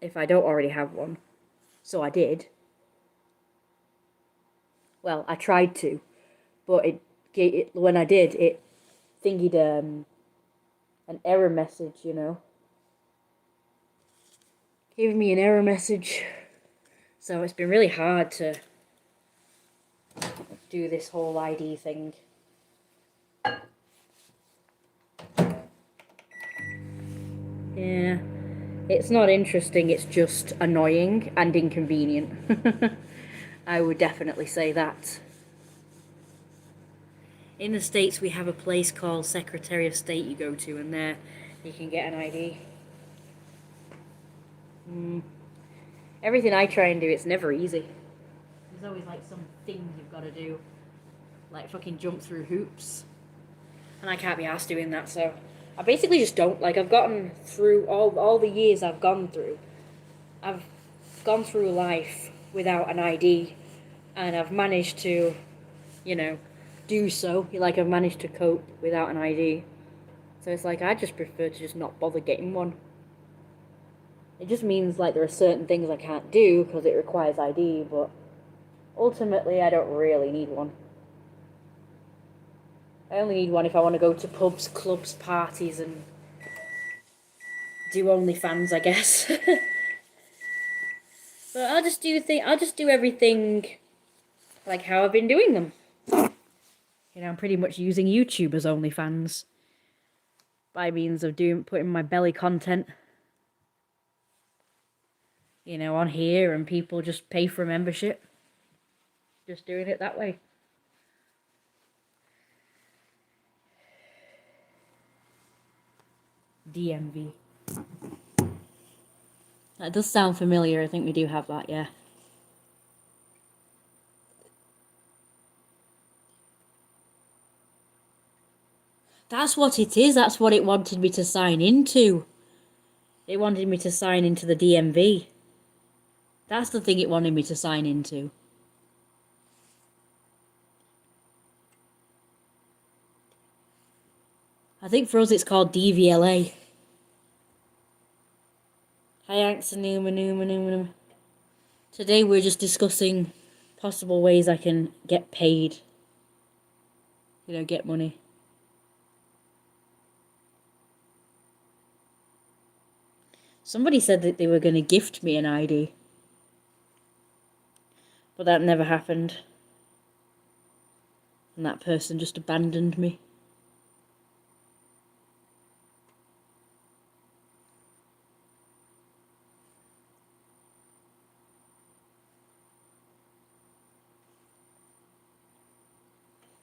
if I don't already have one. So I did. Well, I tried to, but when I did, it thingied an error message, you know. Gave me an error message. So it's been really hard to do this whole ID thing. Yeah, it's not interesting, it's just annoying and inconvenient. I would definitely say that. In the States, we have a place called Secretary of State you go to, and there you can get an ID. Everything I try and do, it's never easy. There's always like some thing you've got to do, like fucking jump through hoops. And I can't be arsed doing that, so I basically just don't. Like, I've gotten through all the years I've gone through. I've gone through life without an ID, and I've managed to, you know, do so. Like, I've managed to cope without an ID. So it's like, I just prefer to just not bother getting one. It just means, like, there are certain things I can't do because it requires ID, but ultimately I don't really need one. I only need one if I want to go to pubs, clubs, parties, and do OnlyFans, I guess. But I'll just do everything like how I've been doing them. You know, I'm pretty much using YouTube as OnlyFans by means of putting my belly content, you know, on here, and people just pay for a membership. Just doing it that way. DMV. That does sound familiar. I think we do have that, yeah. That's what it is. That's what it wanted me to sign into. It wanted me to sign into the DMV. That's the thing it wanted me to sign into. I think for us it's called DVLA. Hi, Anxanuma. Today we're just discussing possible ways I can get paid. You know, get money. Somebody said that they were going to gift me an ID. But that never happened. And that person just abandoned me.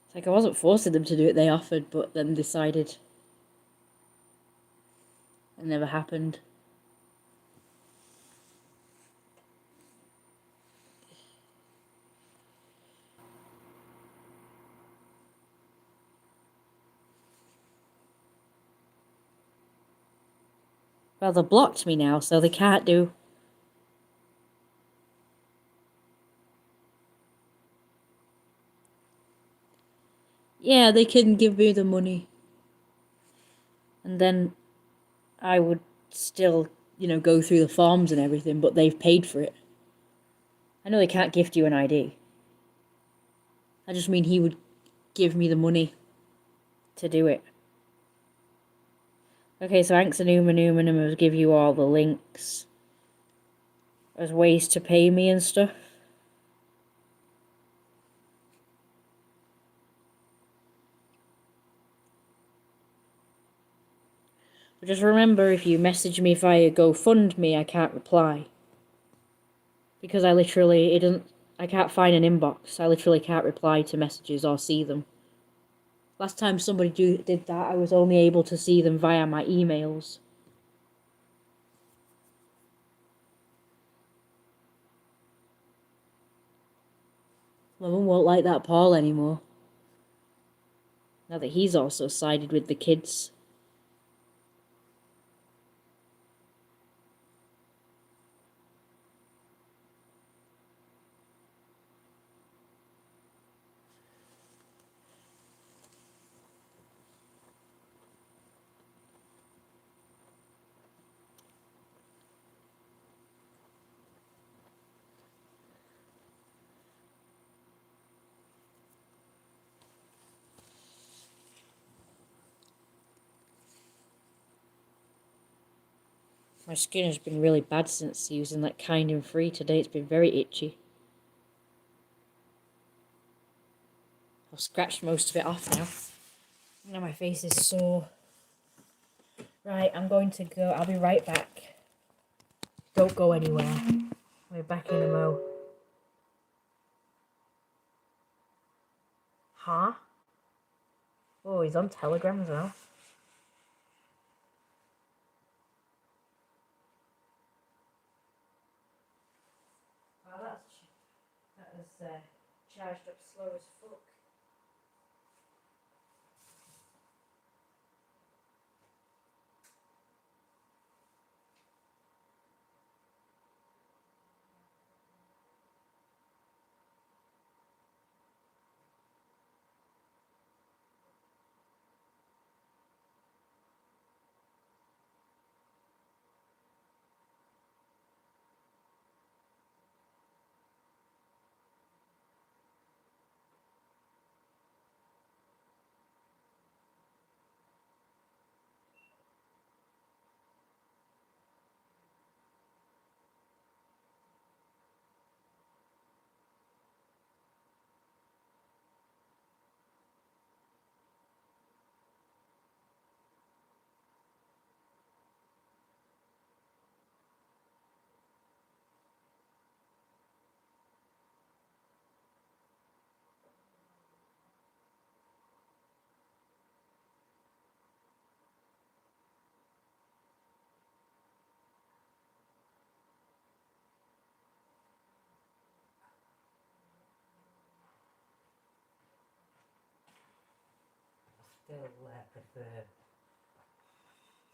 It's like I wasn't forcing them to do it, they offered, but then decided. It never happened. Well, they blocked me now, so they can't do. Yeah, they can give me the money. And then I would still, you know, go through the forms and everything, but they've paid for it. I know they can't gift you an ID. I just mean he would give me the money to do it. Okay, so Anxanuma will give you all the links as ways to pay me and stuff. But just remember, if you message me via GoFundMe, I can't reply. Because I can't find an inbox. I literally can't reply to messages or see them. Last time somebody did that, I was only able to see them via my emails. My mum won't like that Paul anymore. Now that he's also sided with the kids. My skin has been really bad since using that Kind and Free today. It's been very itchy. I've scratched most of it off now. Now my face is sore. Right, I'm going to go. I'll be right back. Don't go anywhere. We're back in a mo. Huh? Oh, he's on Telegram as well. Wow, that was charged up slow as fuck. Still prefer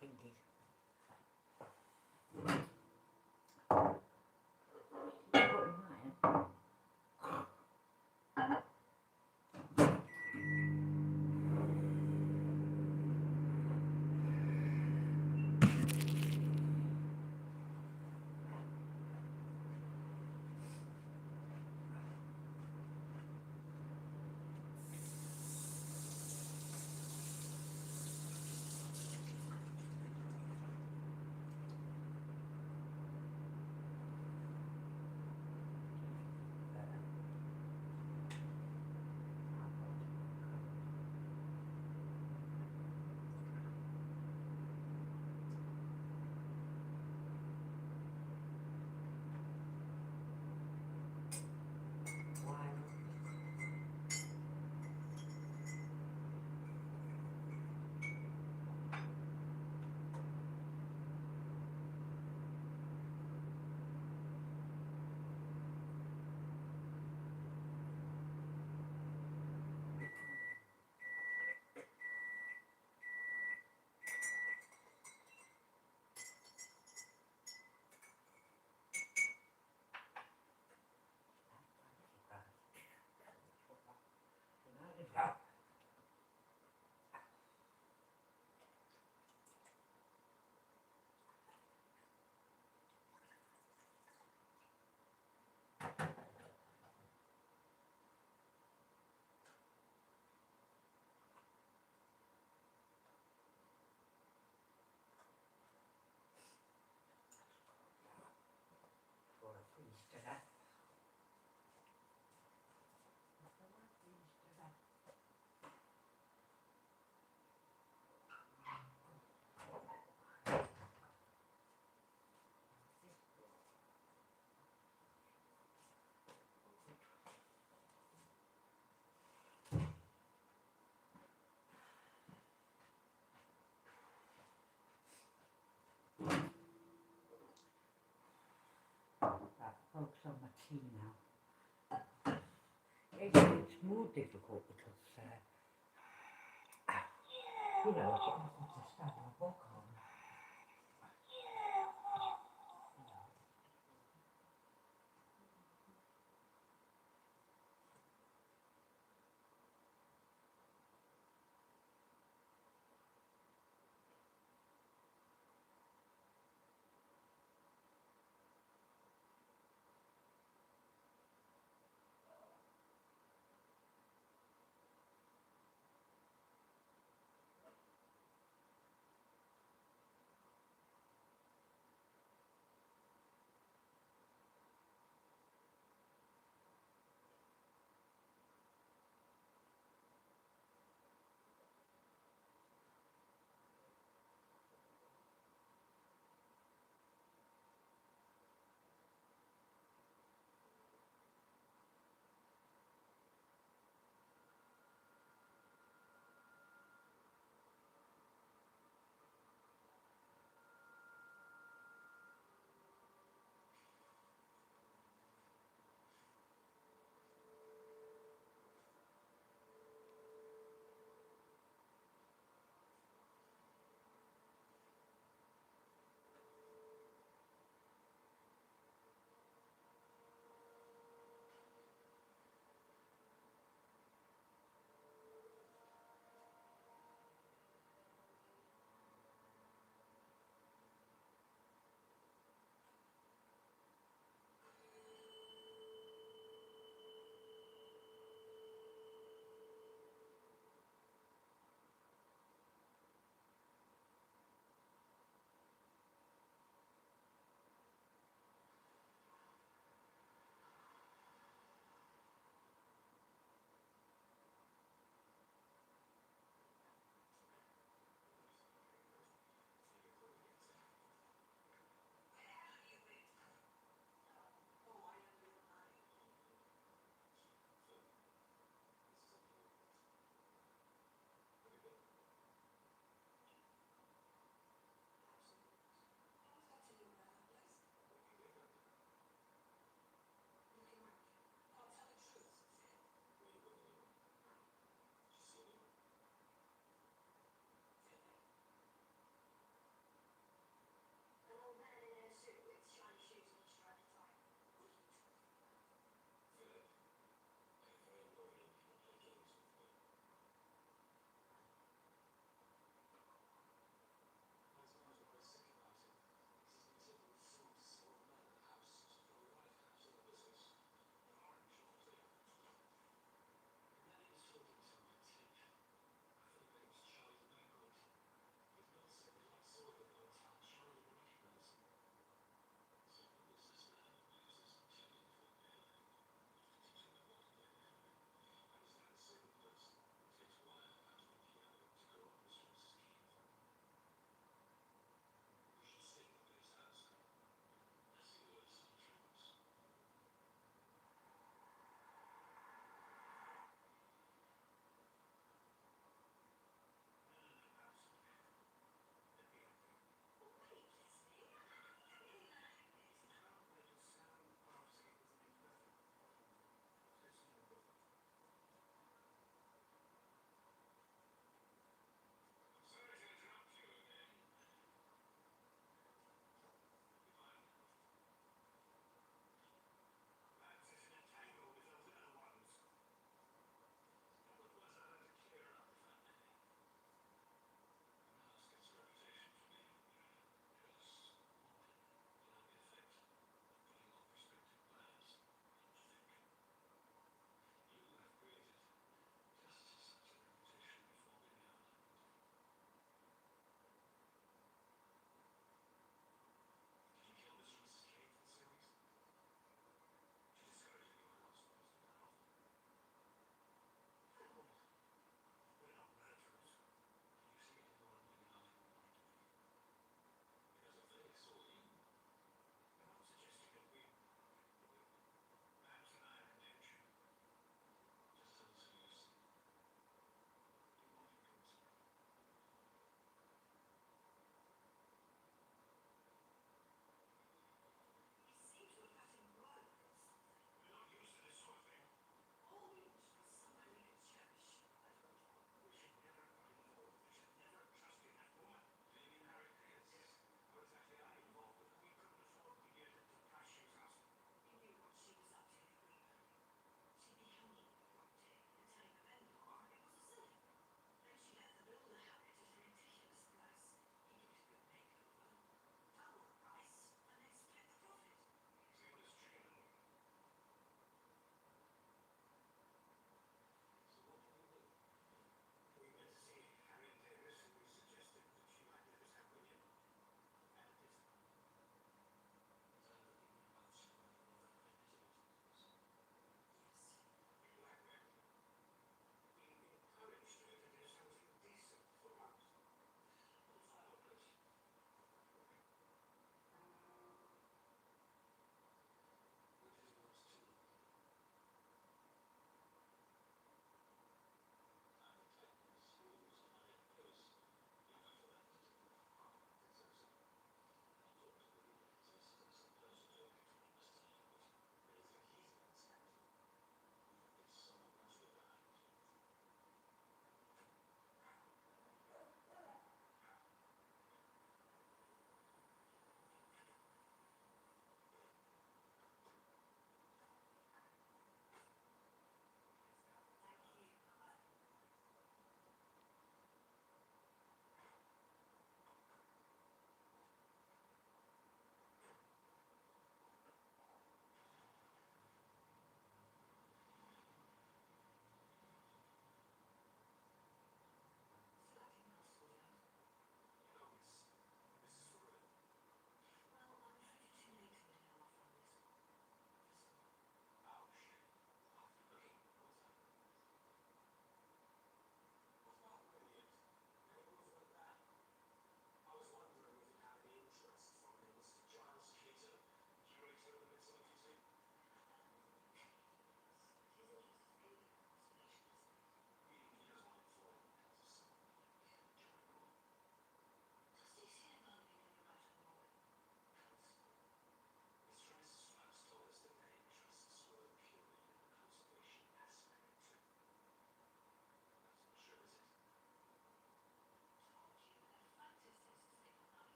thingy. Focus on my tea now. it's more difficult because, you know, I've got nothing to stand my book on.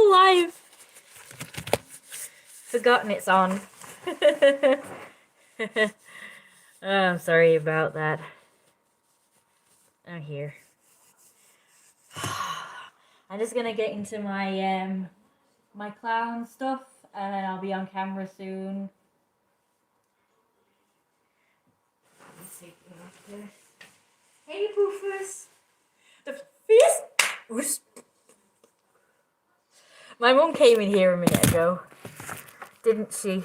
still live. Forgotten it's on. Oh, I'm sorry about that. I'm here. I'm just gonna get into my my clown stuff, and then I'll be on camera soon. Hey, poofers! The face. My mum came in here a minute ago, didn't she?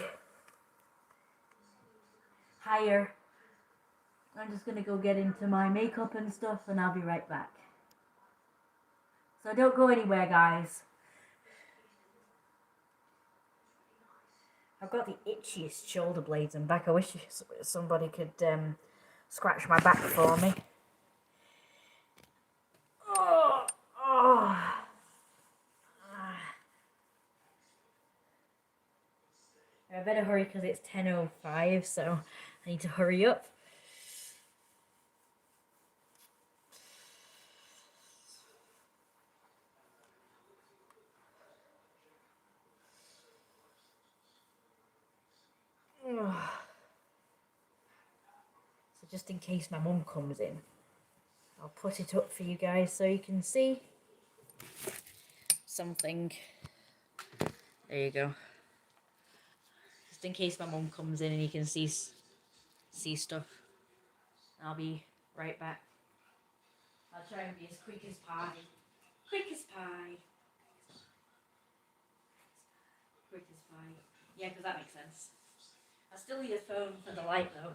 Higher. I'm just gonna go get into my makeup and stuff, and I'll be right back. So don't go anywhere, guys. I've got the itchiest shoulder blades and back. I wish somebody could scratch my back for me. Oh, oh. I better hurry because it's 10:05, so I need to hurry up. So just in case my mum comes in, I'll put it up for you guys so you can see something. There you go. Just in case my mum comes in and you can see stuff. I'll be right back. I'll try and be as quick as pie. Quick as pie. Quick as pie. Yeah, because that makes sense. I still need a phone for the light though.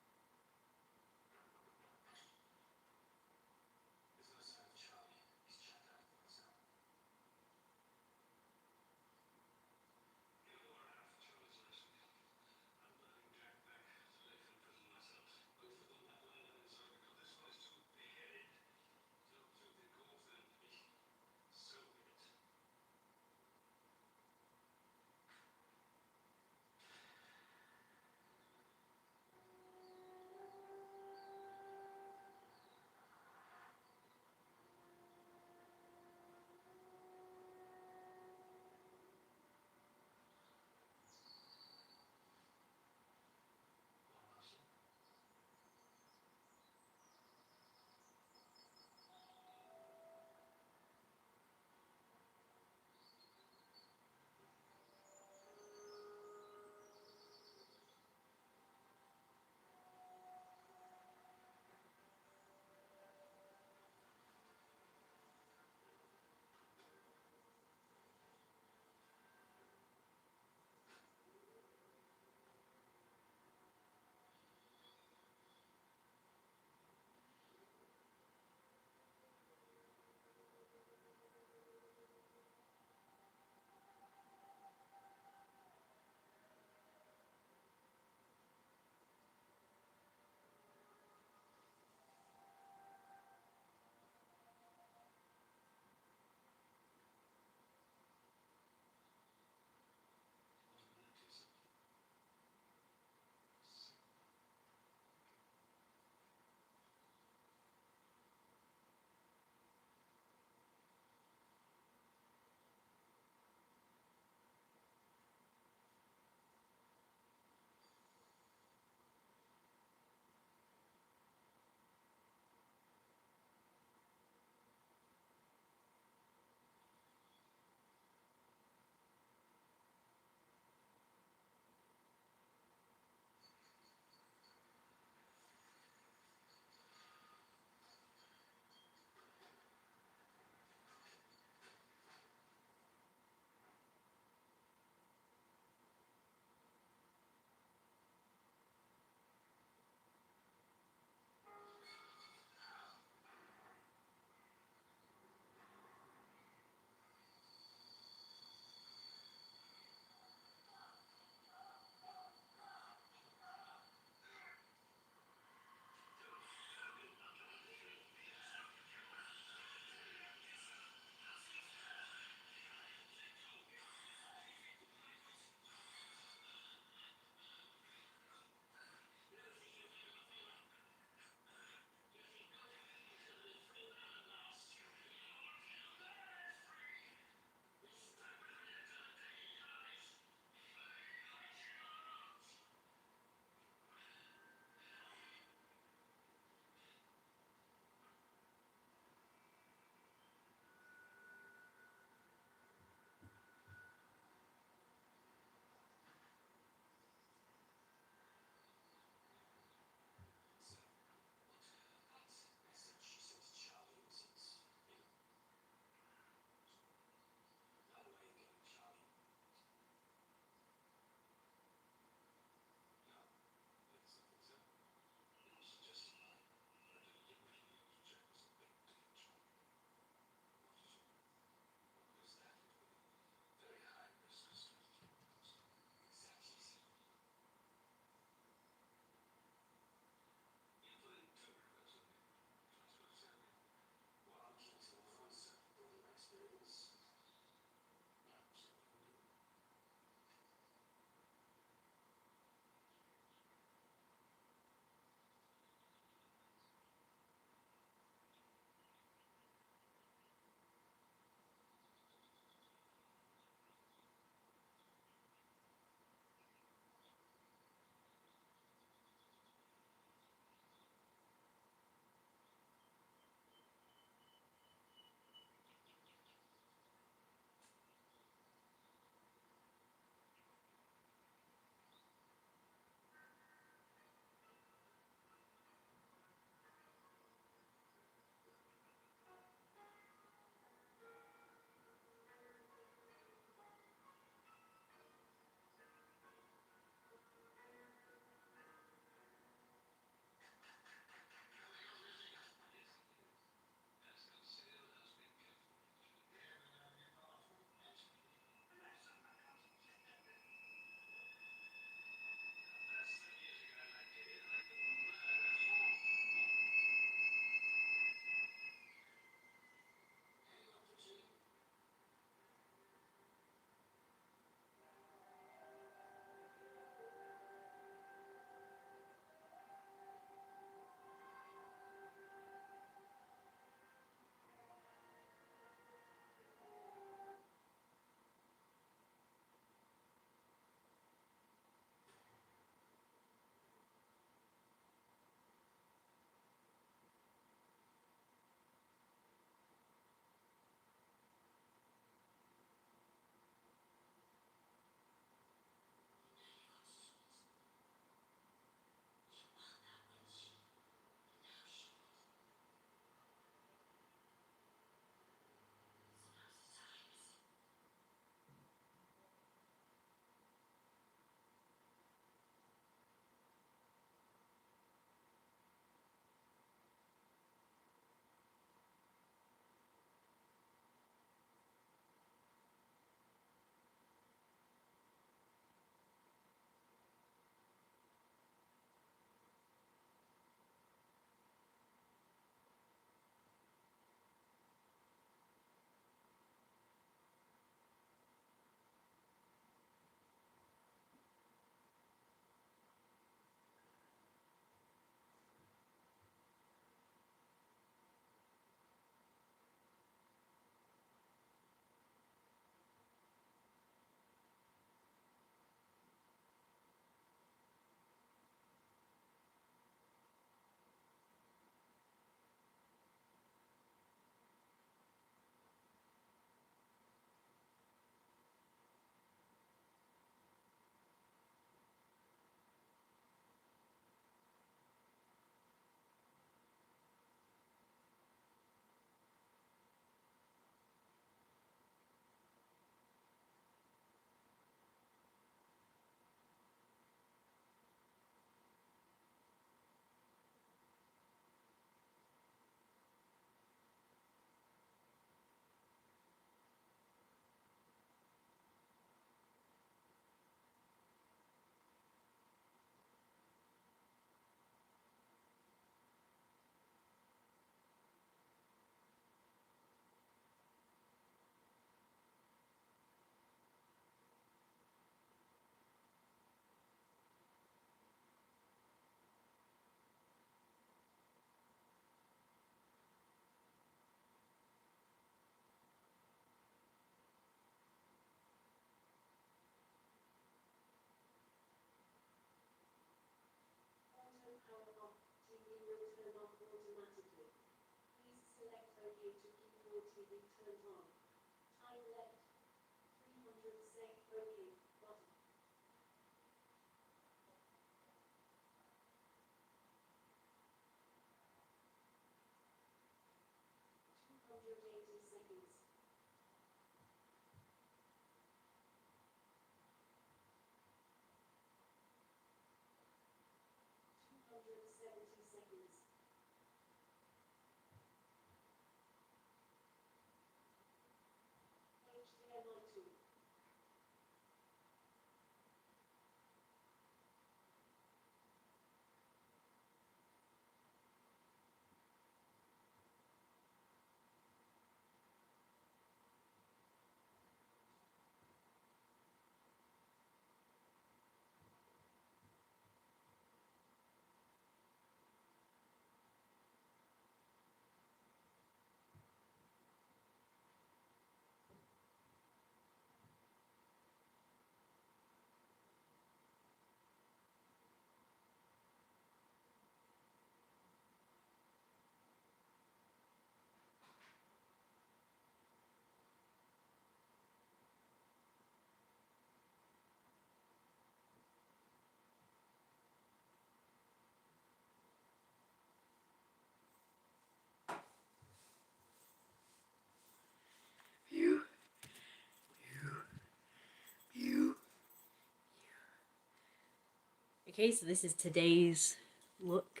Okay, so this is today's look.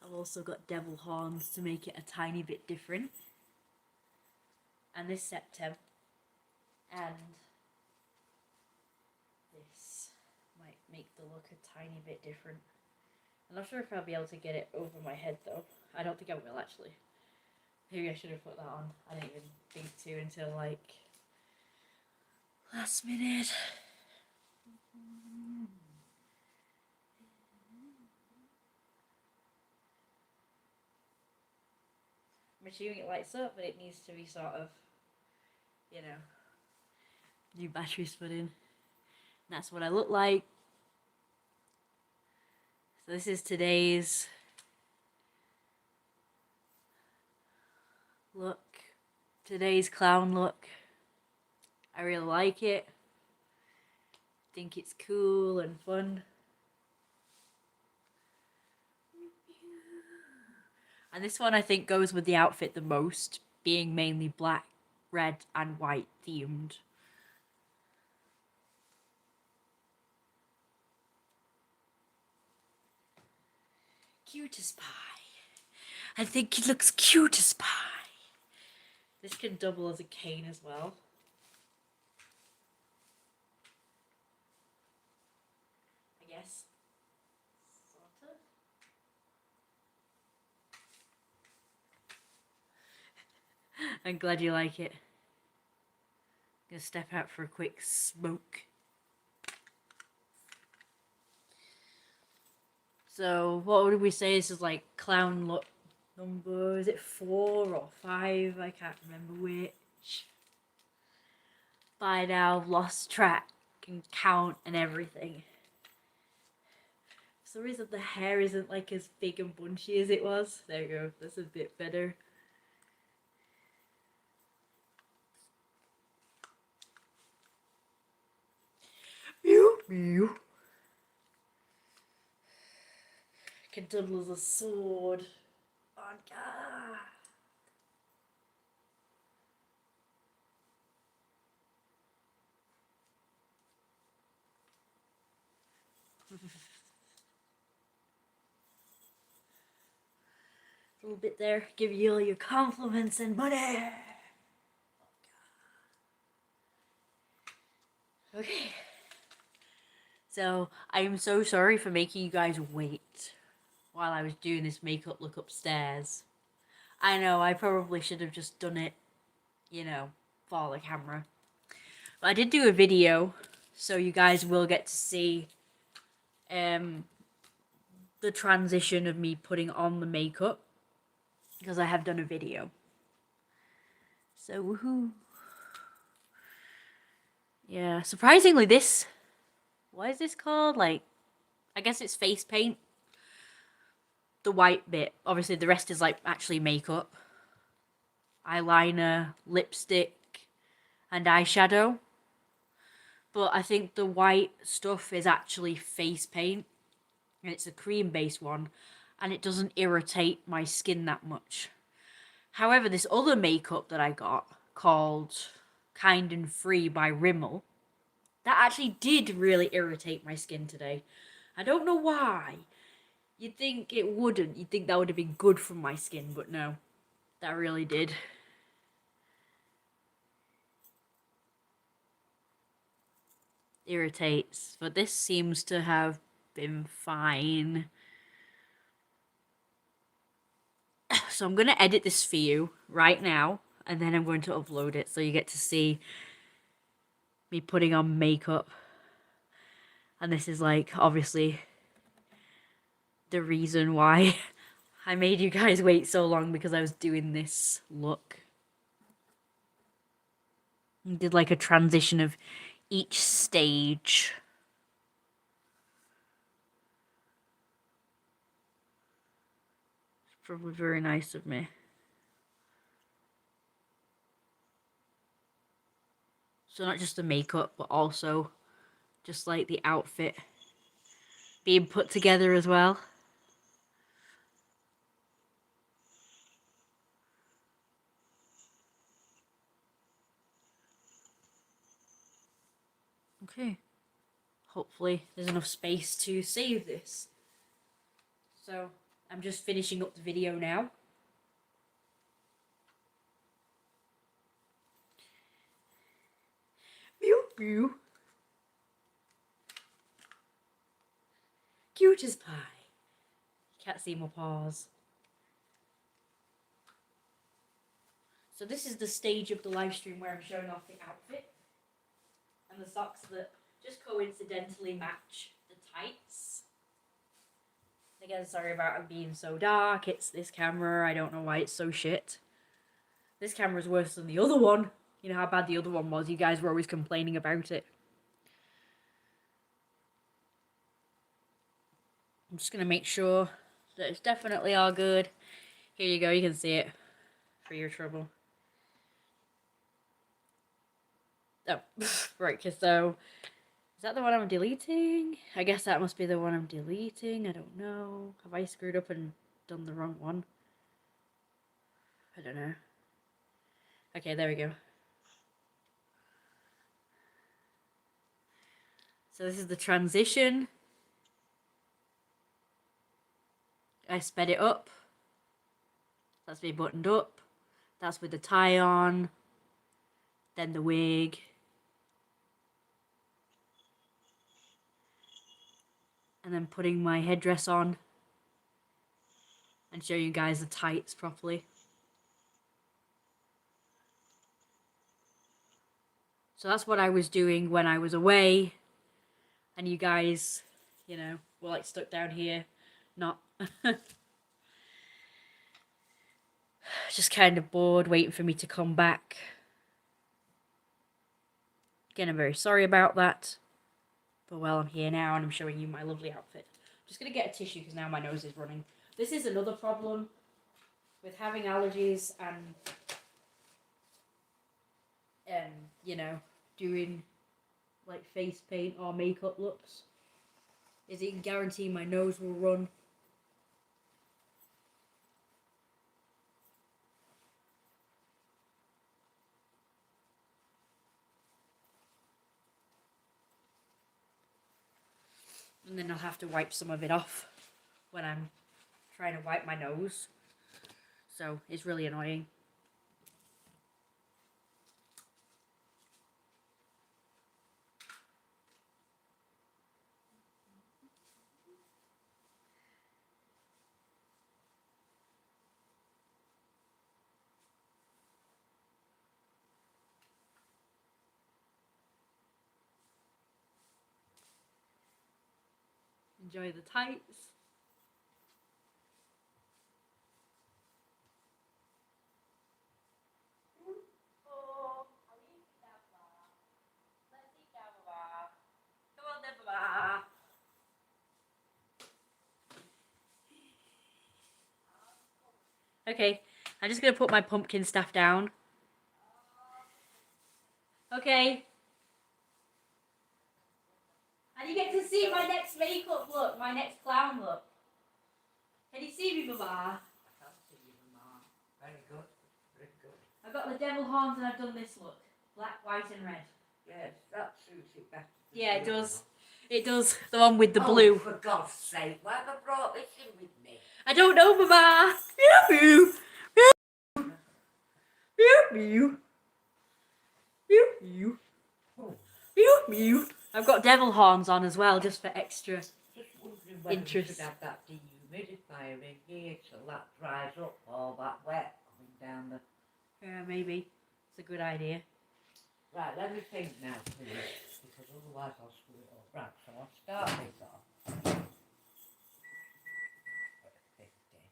I've also got devil horns to make it a tiny bit different. And this septum. And this might make the look a tiny bit different. I'm not sure if I'll be able to get it over my head though. I don't think I will actually. Maybe I should have put that on. I didn't even think to until like last minute. I'm assuming it lights up, but it needs to be sort of, you know, new batteries put in. And that's what I look like. So this is today's look. Today's clown look. I really like it. Think it's cool and fun. And this one I think goes with the outfit the most, being mainly black, red, and white themed. Cute as pie. I think it looks cute as pie. This can double as a cane as well. I guess. Sort of. I'm glad you like it. Gonna step out for a quick smoke. So what would we say this is like clown look number? Is it 4 or 5? I can't remember which. By now I've lost track and count and everything. For some reason the hair isn't like as big and bunchy as it was. There you go, that's a bit better. Mew mew. Can double as a sword. Oh god. A little bit there, give you all your compliments and money. Okay. So I am so sorry for making you guys wait while I was doing this makeup look upstairs. I know I probably should have just done it, you know, for the camera. But I did do a video, so you guys will get to see the transition of me putting on the makeup, because I have done a video. So woohoo. Yeah, surprisingly this, what is this called? Like, I guess it's face paint. The white bit. Obviously the rest is like actually makeup. eyeliner, lipstick, and eyeshadow. But I think the white stuff is actually face paint, and it's a cream-based one, and it doesn't irritate my skin that much. However, this other makeup that I got, called Kind and Free by Rimmel, that actually did really irritate my skin today. I don't know why. You'd think it wouldn't. You'd think that would have been good for my skin, but no. That really did. Irritates. But this seems to have been fine. So I'm going to edit this for you right now, and then I'm going to upload it so you get to see me putting on makeup. And this is like, obviously, the reason why I made you guys wait so long, because I was doing this look. I did like a transition of each stage. It's probably very nice of me. So not just the makeup, but also just like the outfit being put together as well. Okay. Hopefully there's enough space to save this. So I'm just finishing up the video now. Pew pew. Cute as pie. Can't see my paws. So this is the stage of the live stream where I'm showing off the outfit and the socks that just coincidentally match the tights. Again, sorry about it being so dark. It's this camera. I don't know why it's so shit. This camera's worse than the other one. You know how bad the other one was. You guys were always complaining about it. I'm just going to make sure that it's definitely all good. Here you go. You can see it for your trouble. Oh, right. So, is that the one I'm deleting? I guess that must be the one I'm deleting. I don't know. Have I screwed up and done the wrong one? I don't know. Okay, there we go. So this is the transition. I sped it up. That's me buttoned up. That's with the tie on. Then the wig. And then putting my headdress on. And show you guys the tights properly. So that's what I was doing when I was away. And you guys, you know, were like stuck down here. Not... just kind of bored, waiting for me to come back. Again, I'm very sorry about that. But well, I'm here now and I'm showing you my lovely outfit. I'm just going to get a tissue because now my nose is running. This is another problem with having allergies and you know, doing like face paint or makeup looks. Is it can guarantee my nose will run. And then I'll have to wipe some of it off when I'm trying to wipe my nose. So it's really annoying. Enjoy the tights. Okay, I'm just going to put my pumpkin staff down. Okay. And you get to see my next makeup look, my next clown look. Can you see me, Mama? I can't see you, Mama. Very good. Very good. I've got the devil horns and I've done this look. Black, white and red. Yes, that suits it better. Yeah, it the other does. one. It does. The one with the Oh, blue. for God's sake, why have I brought this in with me? I don't know, Mama. Meow, meow. Meow, meow. Meow, meow. Oh, Meow, meow. I've got devil horns on as well, just for extra. just wondering whether we Interest. should have that dehumidifier in here till that dries up all that wet coming down the... Yeah, maybe. It's a good idea. Right, let me think now, please, because otherwise I'll screw it up. Right, so I'll start this off. Put a bit in.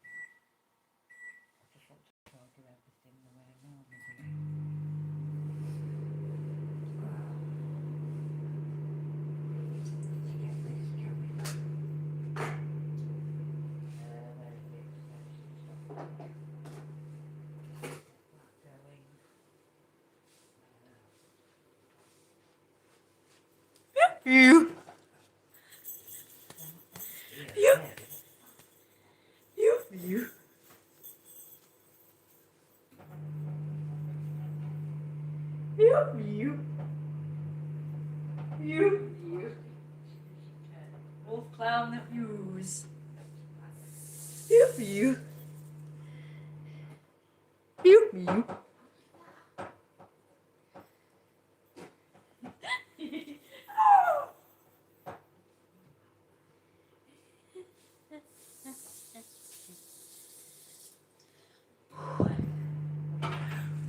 I just want to try to do everything the way I normally do. Let's get this going. Very big stuff. That going. You. Yeah. You. You. You. You. You. You. Wolf clown that views. You. You. You. You.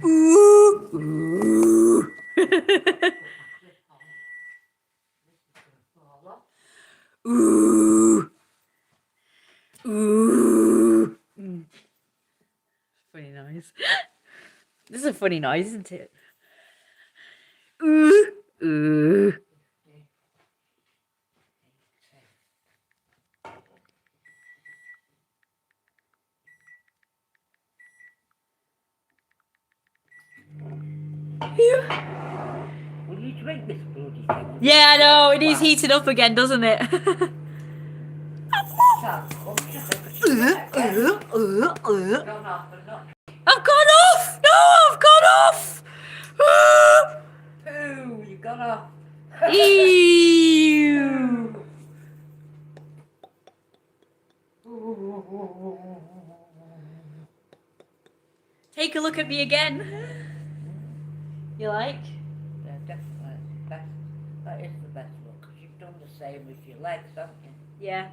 Ooh. Ooh. Ooh. Ooh. Funny noise. This is a funny noise, isn't it? Ooh. Ooh. Will you drink this bloody thing? Yeah, I know. It is heating up again, doesn't it? Gone off and not I've gone off! No, I've gone off! poo, you got off. Ew! Take a look at me again. You like? Yeah, definitely. That is the best look, because you've done the same with your legs, haven't you? Yeah.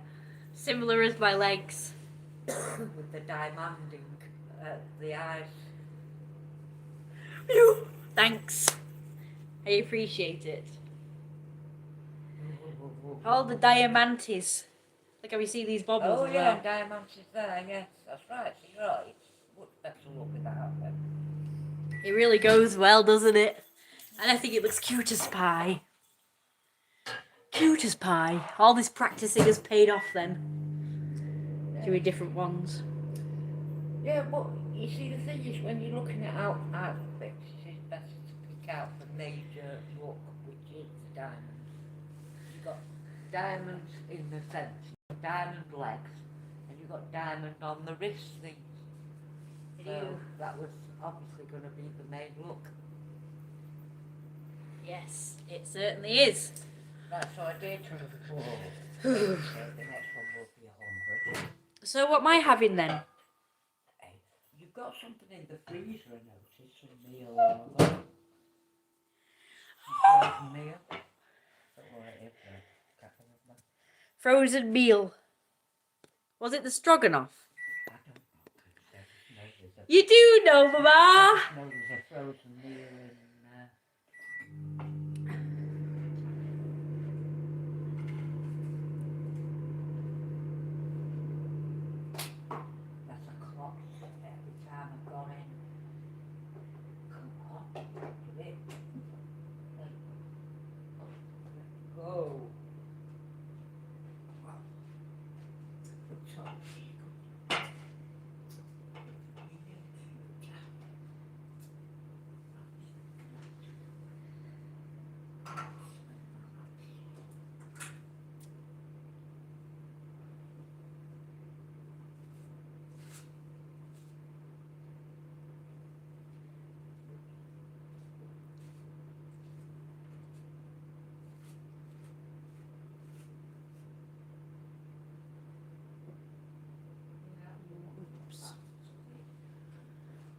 Similar as my legs. With the diamonding at the eyes. Ew. Thanks. I appreciate it. All the diamantes. Look how we see these bubbles Oh as yeah, well. diamonds is there, yes, that's right, so you're right. It's much better look without them. It really goes well, doesn't it? And I think it looks cute as pie. Cute as pie. All this practicing has paid off then. Doing different ones. Yeah, but you see the thing is when you're looking at outfits, it's better to pick out the major look, which is the diamonds. You've got diamonds in the centre, you've got diamond legs, and you've got diamond on the wrist thing. So that was obviously going to be the main look. Yes, it certainly is. Right, so I did. Whoa. So the next one will be 100. So what am I having then? Hey, you've got something in the freezer, I noticed, some meal or other. Some frozen meal. Don't know what it is, I can't remember. Frozen meal. Was it the stroganoff? I don't know. I just know there's a, You do know, Mama. I just know there's a frozen meal in that's a clock every time I've gone in. Come on, do it. Go. Good touch.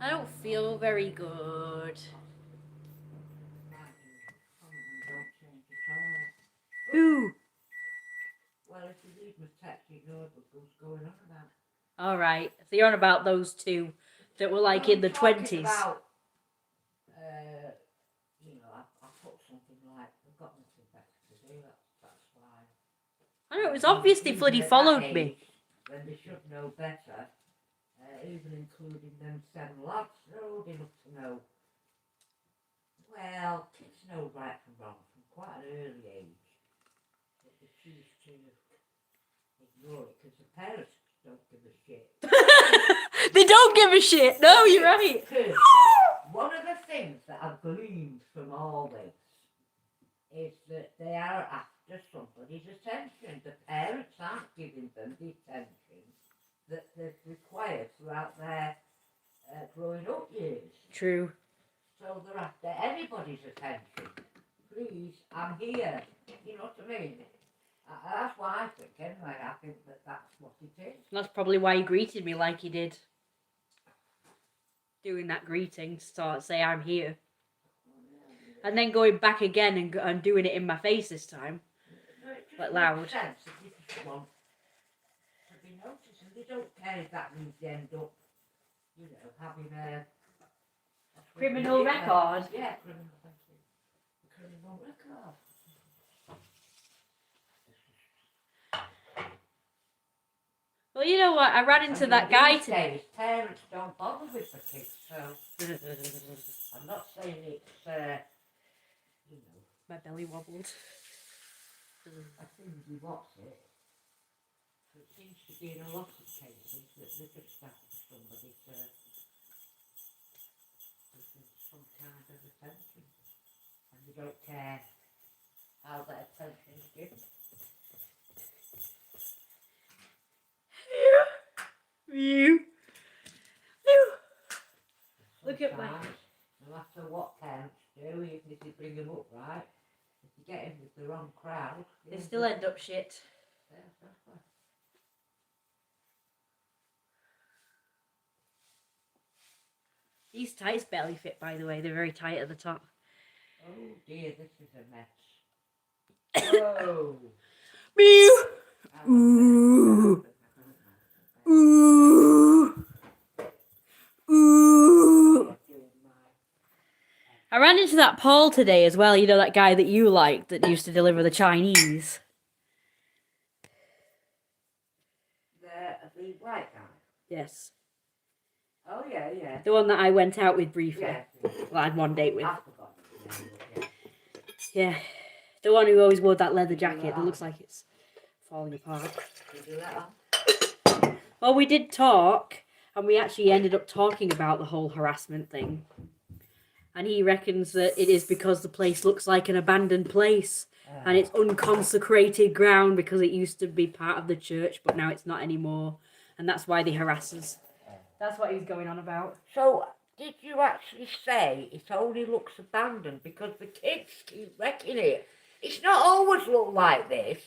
I don't feel very good. Don't change at all. Who? Well, if you read my text, you know what's going on about. All right. So you're on about those two that were like No, in the I'm talking 20s. About, I put something like, I've got nothing better to do, that's why. I know, it was obviously Even bloody at followed that me. age, when they should know better, even including them 7 lads, they're old enough to know. Well, kids know right from wrong from quite an early age, but they choose to ignore it because the parents don't give a shit. They don't give a shit. No, you're right. One of the things that I've gleaned from all this is that they are after somebody's attention. The parents aren't giving them the attention that they've required throughout their growing up years. True. So they're after anybody's attention. Please, I'm here. You know what I mean? That's what I think anyway. I think that's what it is. That's probably why he greeted me like he did. Doing that greeting to start, say I'm here. And then going back again and doing it in my face this time. No, it just Like makes loud. sense that you just want to be noticed, and they don't care if that means they end up, having a Criminal record? Yeah, criminal, thank you. A criminal record. Well, you know what? I ran into that guy today. Days, parents don't bother with the kids, so I'm not saying it's, My belly wobbled. I think you watch it. It seems to be in a lot of cases that they just after somebody to give them some kind of attention, and they don't care how that attention is given. You. Look at my. No matter what parents do, even if you bring them up right, if you get in with the wrong crowd, They still end up shit. Yeah, exactly. These tights barely fit, by the way. They're very tight at the top. Oh dear, this is a mess. Oh. Mew. Ooh. Ooh. Ooh. I ran into that Paul today as well. You know, that guy that you liked that used to deliver the Chinese. The white guy? Yes. Oh, yeah. The one that I went out with briefly. Yeah. Well, I had one date with. I forgot his name, but Yeah. The one who always wore that leather jacket that looks like it's falling apart. Did you let on? Well, we did talk, and we actually ended up talking about the whole harassment thing. And he reckons that it is because the place looks like an abandoned place. And it's unconsecrated ground because it used to be part of the church, but now it's not anymore. And that's why they harass us. That's what he was going on about. So, did you actually say it only looks abandoned because the kids keep wrecking it? It's not always looked like this.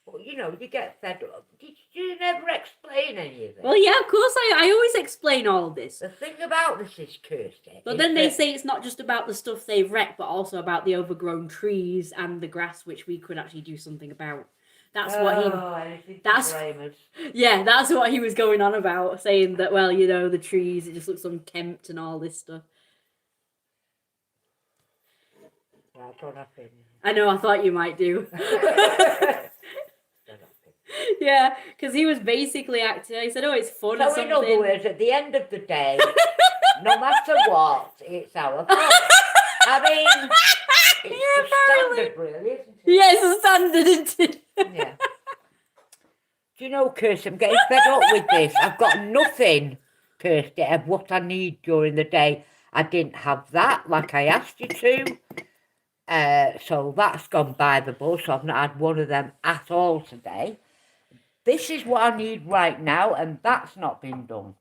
But, you get fed up. Did you never explain any of this? Well, yeah, of course, I always explain all of this. The thing about this is, Kirsty... But then they say it's not just about the stuff they've wrecked, but also about the overgrown trees and the grass, which we could actually do something about. That's what he... Yeah, that's what he was going on about, saying that, well, the trees, it just looks unkempt and all this stuff. Well, I don't have to. I know, I thought you might do. Yeah, because he was basically acting. I said, "Oh, it's fun." So, or something. in other words, at the end of the day, no matter what, it's our fault. I mean, it's the standard, really, isn't it? Yeah, it's the standard, isn't it? Yeah. Do you know, Kirsty, I'm getting fed up with this. I've got nothing, Kirsty, of what I need during the day. I didn't have that like I asked you to. So that's gone by the bus. I've not had one of them at all today. This is what I need right now, and that's not been done.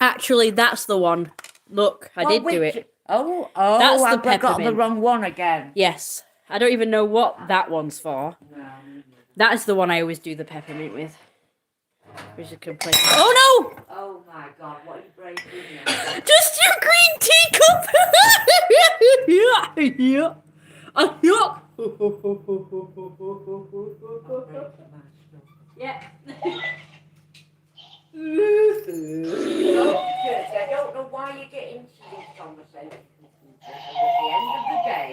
Actually, that's the one. Look, I did do it. Oh, That's the I've got the peppermint. wrong one again. Yes. I don't even know what that one's for. No. That is the one I always do the peppermint with. We should complain. Oh no! Oh my God, what are you breaking now? Just your green teacup! Yeah. Yeah. Yeah. I don't know why you get into these conversations because at the end of the day,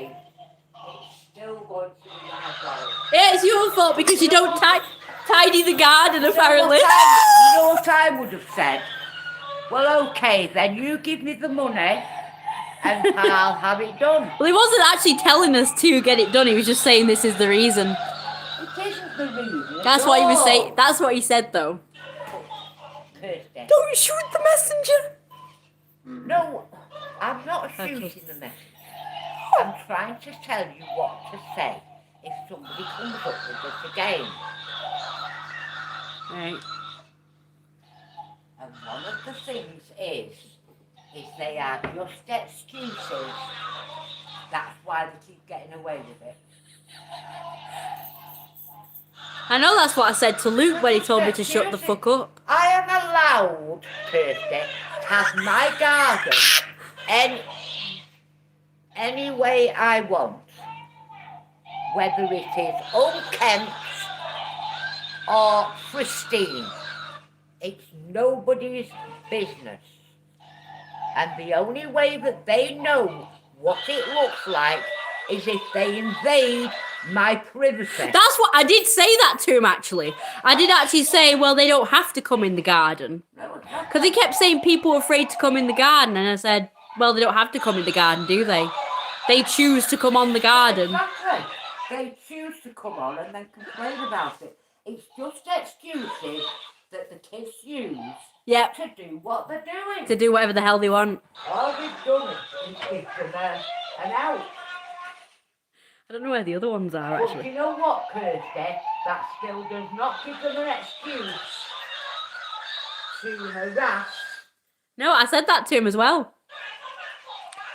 it's still going to be my fault. Yeah, it's your fault because you don't tidy the garden, apparently. You know what I would have said? Well, okay, then you give me the money and I'll have it done. Well, he wasn't actually telling us to get it done. He was just saying this is the reason. It isn't the reason. That's what he was saying. That's what he said, though. Kirsty. Don't shoot the messenger. No, I'm not shooting Okay. the message. I'm trying to tell you what to say if somebody comes up with this again. Right. And one of the things is they are just excuses. That's why they keep getting away with it. I know that's what I said to Luke when he told me to shut the fuck up. I am allowed, Kirsty, to have my garden any way I want. Whether it is unkempt or pristine. It's nobody's business. And the only way that they know what it looks like is if they invade my privacy. That's what I did say that to him, actually. I did actually say, well, they don't have to come in the garden. Because he kept saying people are afraid to come in the garden. And I said, well, they don't have to come in the garden, do they? They choose to come on the garden. Exactly. They choose to come on and then complain about it. It's just excuses that the kids use to do what they're doing. To do whatever the hell they want. All we've done is give them an out. I don't know where the other ones are, actually. But you know what, Kirsty? That still does not give them an excuse to harass. No, I said that to him as well.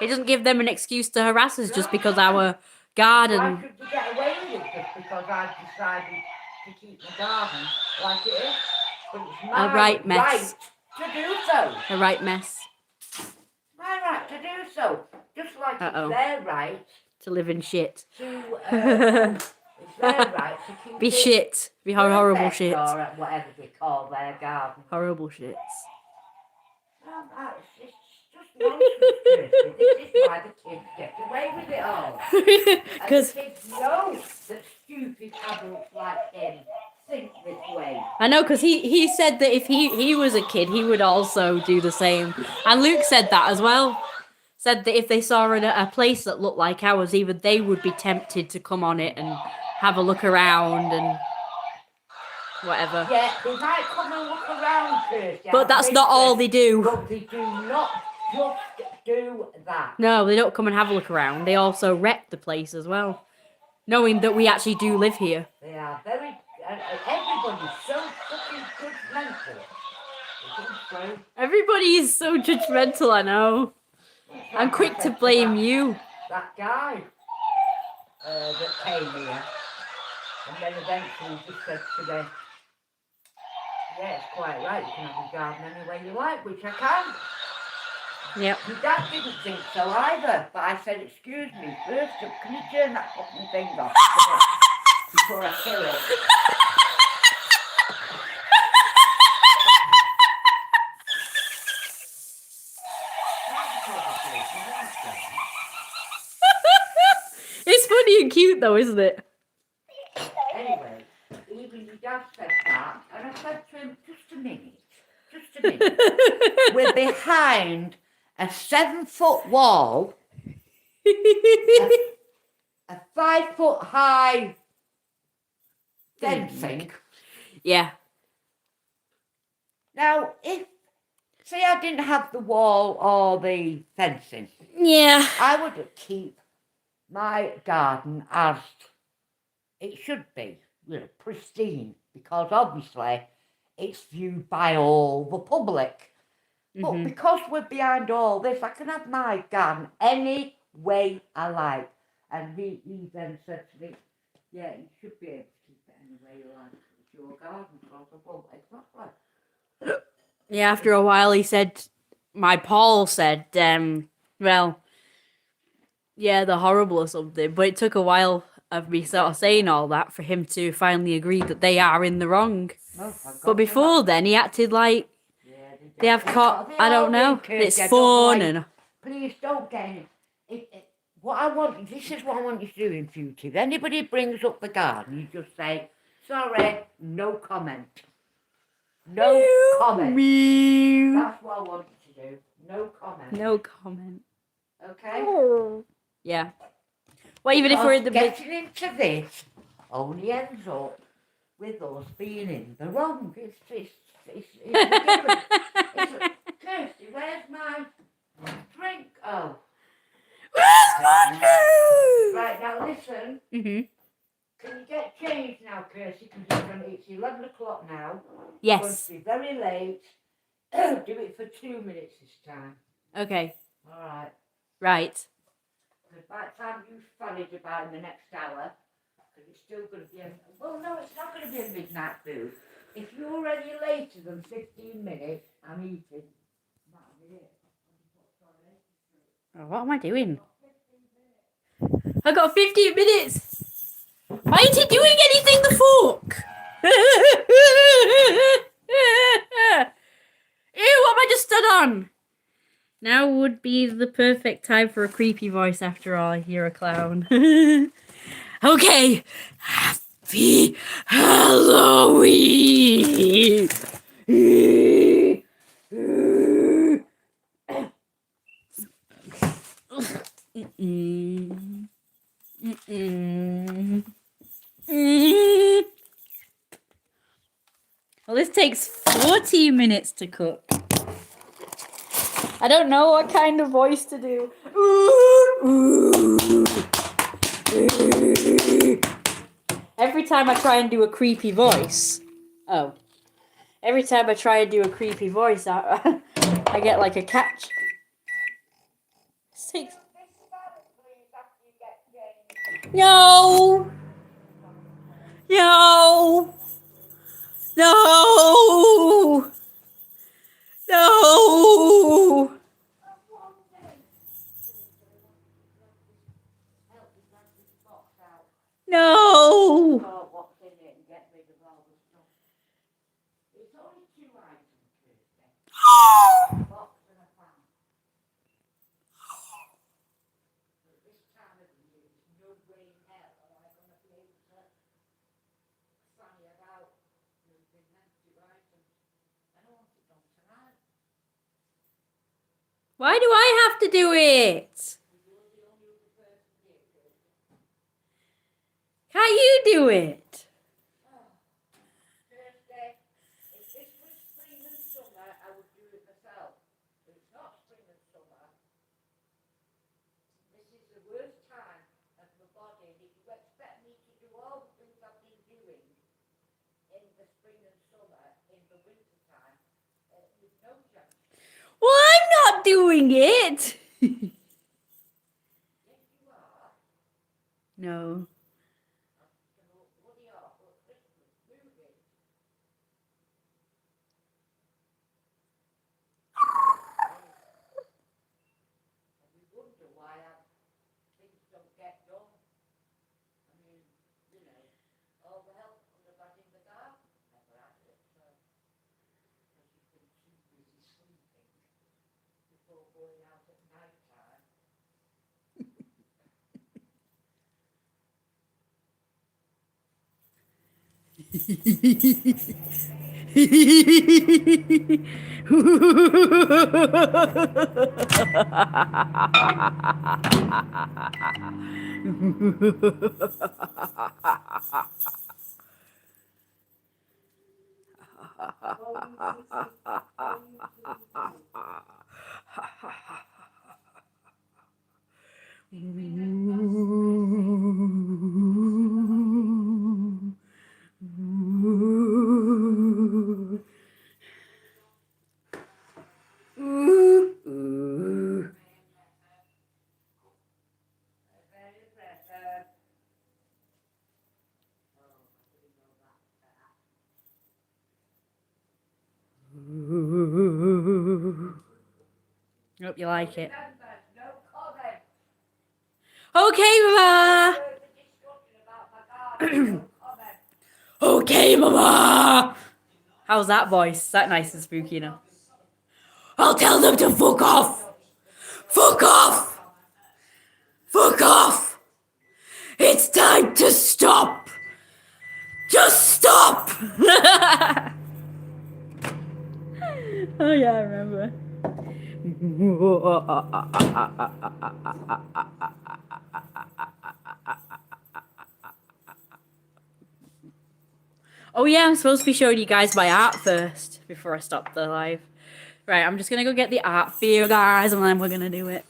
It doesn't give them an excuse to harass us just because our garden... Why should we get away with it just because I've decided to keep the garden like it is? But it's my right to do so. A right mess. My right to do so. Just like it's their right to live in shit. It's their right to keep be shit. Be horrible shit. Or whatever they call their garden. Horrible shits. It's just nonsense. This is why the kids get away with it all. Because the kids know that stupid adults like him think this way. I know, because he said that if he was a kid, he would also do the same. And Luke said that as well. Said that if they saw a place that looked like ours, even they would be tempted to come on it and have a look around and whatever. Yeah, they might come and look around first. Yeah, but that's not all they do. But they do not just do that. No, they don't come and have a look around. They also wreck the place as well. Knowing that we actually do live here. They are very... everybody's so fucking judgmental. Everybody is so judgmental, I know. I'm quick to blame you. That guy that came here and then eventually just said to me, yeah, it's quite right, you can have your garden any way you like, which I can. Yep. My dad didn't think so either, but I said, excuse me, first up, can you turn that fucking thing off before I kill it? It's funny and cute though, isn't it? Anyway, even your dad said that, and I said to him, just a minute. We're behind a 7-foot wall, a 5-foot high fencing. Yeah. Now, say I didn't have the wall or the fencing, I would keep my garden as it should be, pristine, because obviously it's viewed by all the public. But because we're behind all this, I can have my garden any way I like. And he then said to me, yeah, you should be able to keep it any way you like. your garden. So I said, well, exactly. Yeah, after a while he said, my Paul said, well, yeah, they're horrible or something. But it took a while of me sort of saying all that for him to finally agree that they are in the wrong. Oh, thank But God for before that. then, he acted like Yeah, they have caught, I don't know, it's fun and... Please don't get it. What I want, this is what I want you to do in future. If anybody brings up the garden, you just say, sorry, no comment. No comment. Meow. That's what I want you to do. No comment. No comment. Okay? Yeah. Well, even if we're in the big... getting into this only ends up with us being in the wrong. It's ridiculous. Kirsty, where's my drink? Oh. Where's my food? Right, now listen. Mm-hmm. Can you get changed now, Kirsty? Because it's 11 o'clock now. Yes. It's going to be very late. Do it for 2 minutes this time. Okay. All right. Right. Because by the time you fanage about in the next hour, because it's still going to be well, no, it's not going to be a midnight food. If you're any later than 15 minutes, I'm eating. Oh, what am I doing? I got 15 minutes. Why ain't he doing anything, the fork? Ew, what have I just stood on? Now would be the perfect time for a creepy voice after all. I hear a clown. Okay. Happy Halloween. Well, this takes 40 minutes to cook. I don't know what kind of voice to do. Every time I try and do a creepy voice. Oh. Every time I try and do a creepy voice, I get like a catch. Six. No! No! No! No! No! What's in it and get rid of all the stuff. It's only 2 items, Kirsty. A box and a fan. At this time of the year, there's no way in hell am I going to be able to fanny about moving them 2 items. I don't want it done tonight. Why do I have to do it? You're the only other person here, Kirsty. Can't you do it? Thursday, if this was spring and summer, I would do it myself. But it's not spring and summer. This is the worst time of my body. And if you expect me to do all the things I've been doing in the spring and summer, in the winter time, with no chance. Well, I'm not doing it. Yes, you are. No. What do you are for Christmas? Moving. And you wonder why things don't get done. I mean, you know, all the help could have had in the garden. Never had it. Because you've been too busy sleeping before going out at night time. Hope you like it. Remember, no comment. Okay, Mama. Further discussion about my garden, no comment. Okay, Mama. How's that voice? Is that nice and spooky enough? I'll tell them to fuck off. Fuck off. Fuck off. It's time to stop. Just stop. Oh yeah, I remember. Oh yeah, I'm supposed to be showing you guys my art first before I stop the live. Right, I'm just gonna go get the art for you guys and then we're gonna do it.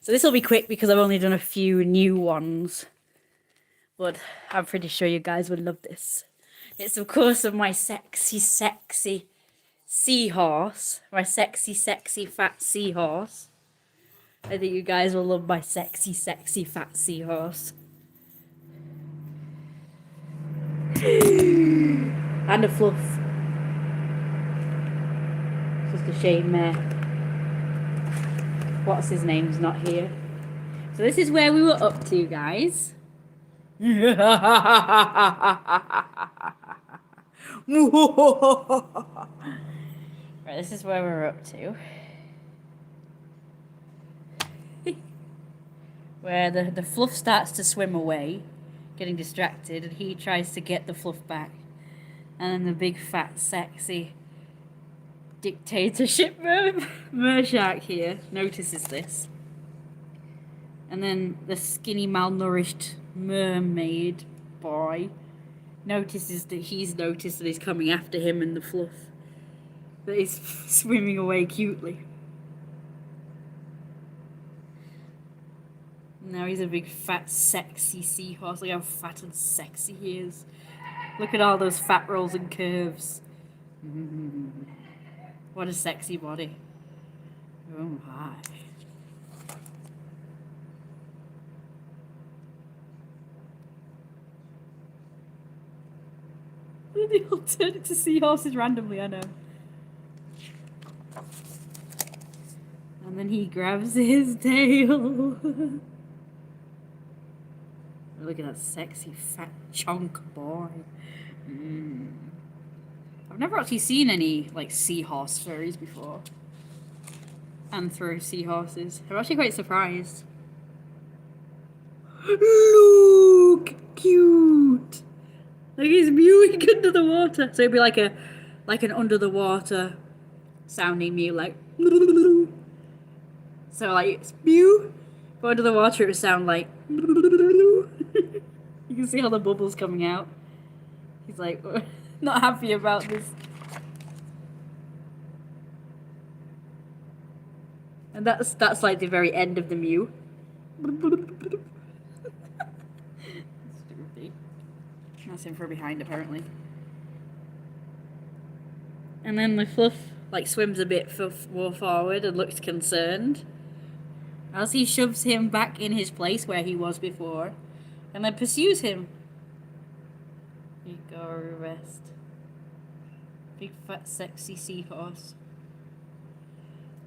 So this will be quick because I've only done a few new ones. But I'm pretty sure you guys would love this. It's of course of my sexy, sexy seahorse. My sexy, sexy fat seahorse. I think you guys will love my sexy, sexy fat seahorse. And a fluff. Just a shame what's his name's not here. So this is where we were up to, guys. Right, this is where we're up to. Where the fluff starts to swim away, getting distracted, and he tries to get the fluff back. And then the big fat sexy dictatorship Mershark here notices this. And then the skinny malnourished mermaid boy notices that he's noticed that he's coming after him and the fluff. That he's swimming away cutely. Now he's a big fat sexy seahorse. Look how fat and sexy he is. Look at all those fat rolls and curves. What a sexy body. Oh my. They all turn into seahorses randomly, I know. And then he grabs his tail. Look at that sexy fat chunk boy. I've never actually seen any like seahorse furries before. Anthro seahorses. I'm actually quite surprised. Look, cute. Like he's mewing under the water. So it'd be like an under the water sounding mew, like. So like it's mew, but under the water it would sound like. You can see all the bubbles coming out. He's like not happy about this. And that's like the very end of the mew. That's him from behind, apparently. And then the fluff like swims a bit more forward and looks concerned as he shoves him back in his place where he was before, and then pursues him. You go rest. Big fat sexy seahorse.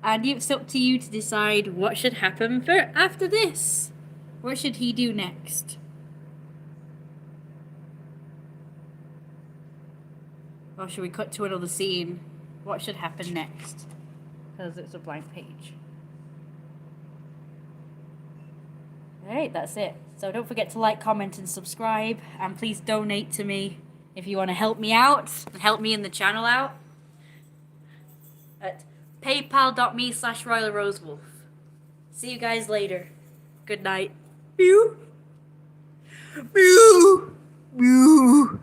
And it's up to you to decide what should happen after this. What should he do next? Or should we cut to another scene? What should happen next? Because it's a blank page. Alright, that's it. So don't forget to like, comment and subscribe. And please donate to me if you want to help me out and help me in the channel out. At paypal.me/RoyalRoseWolf. See you guys later. Good night. Mew. Mew. Mew.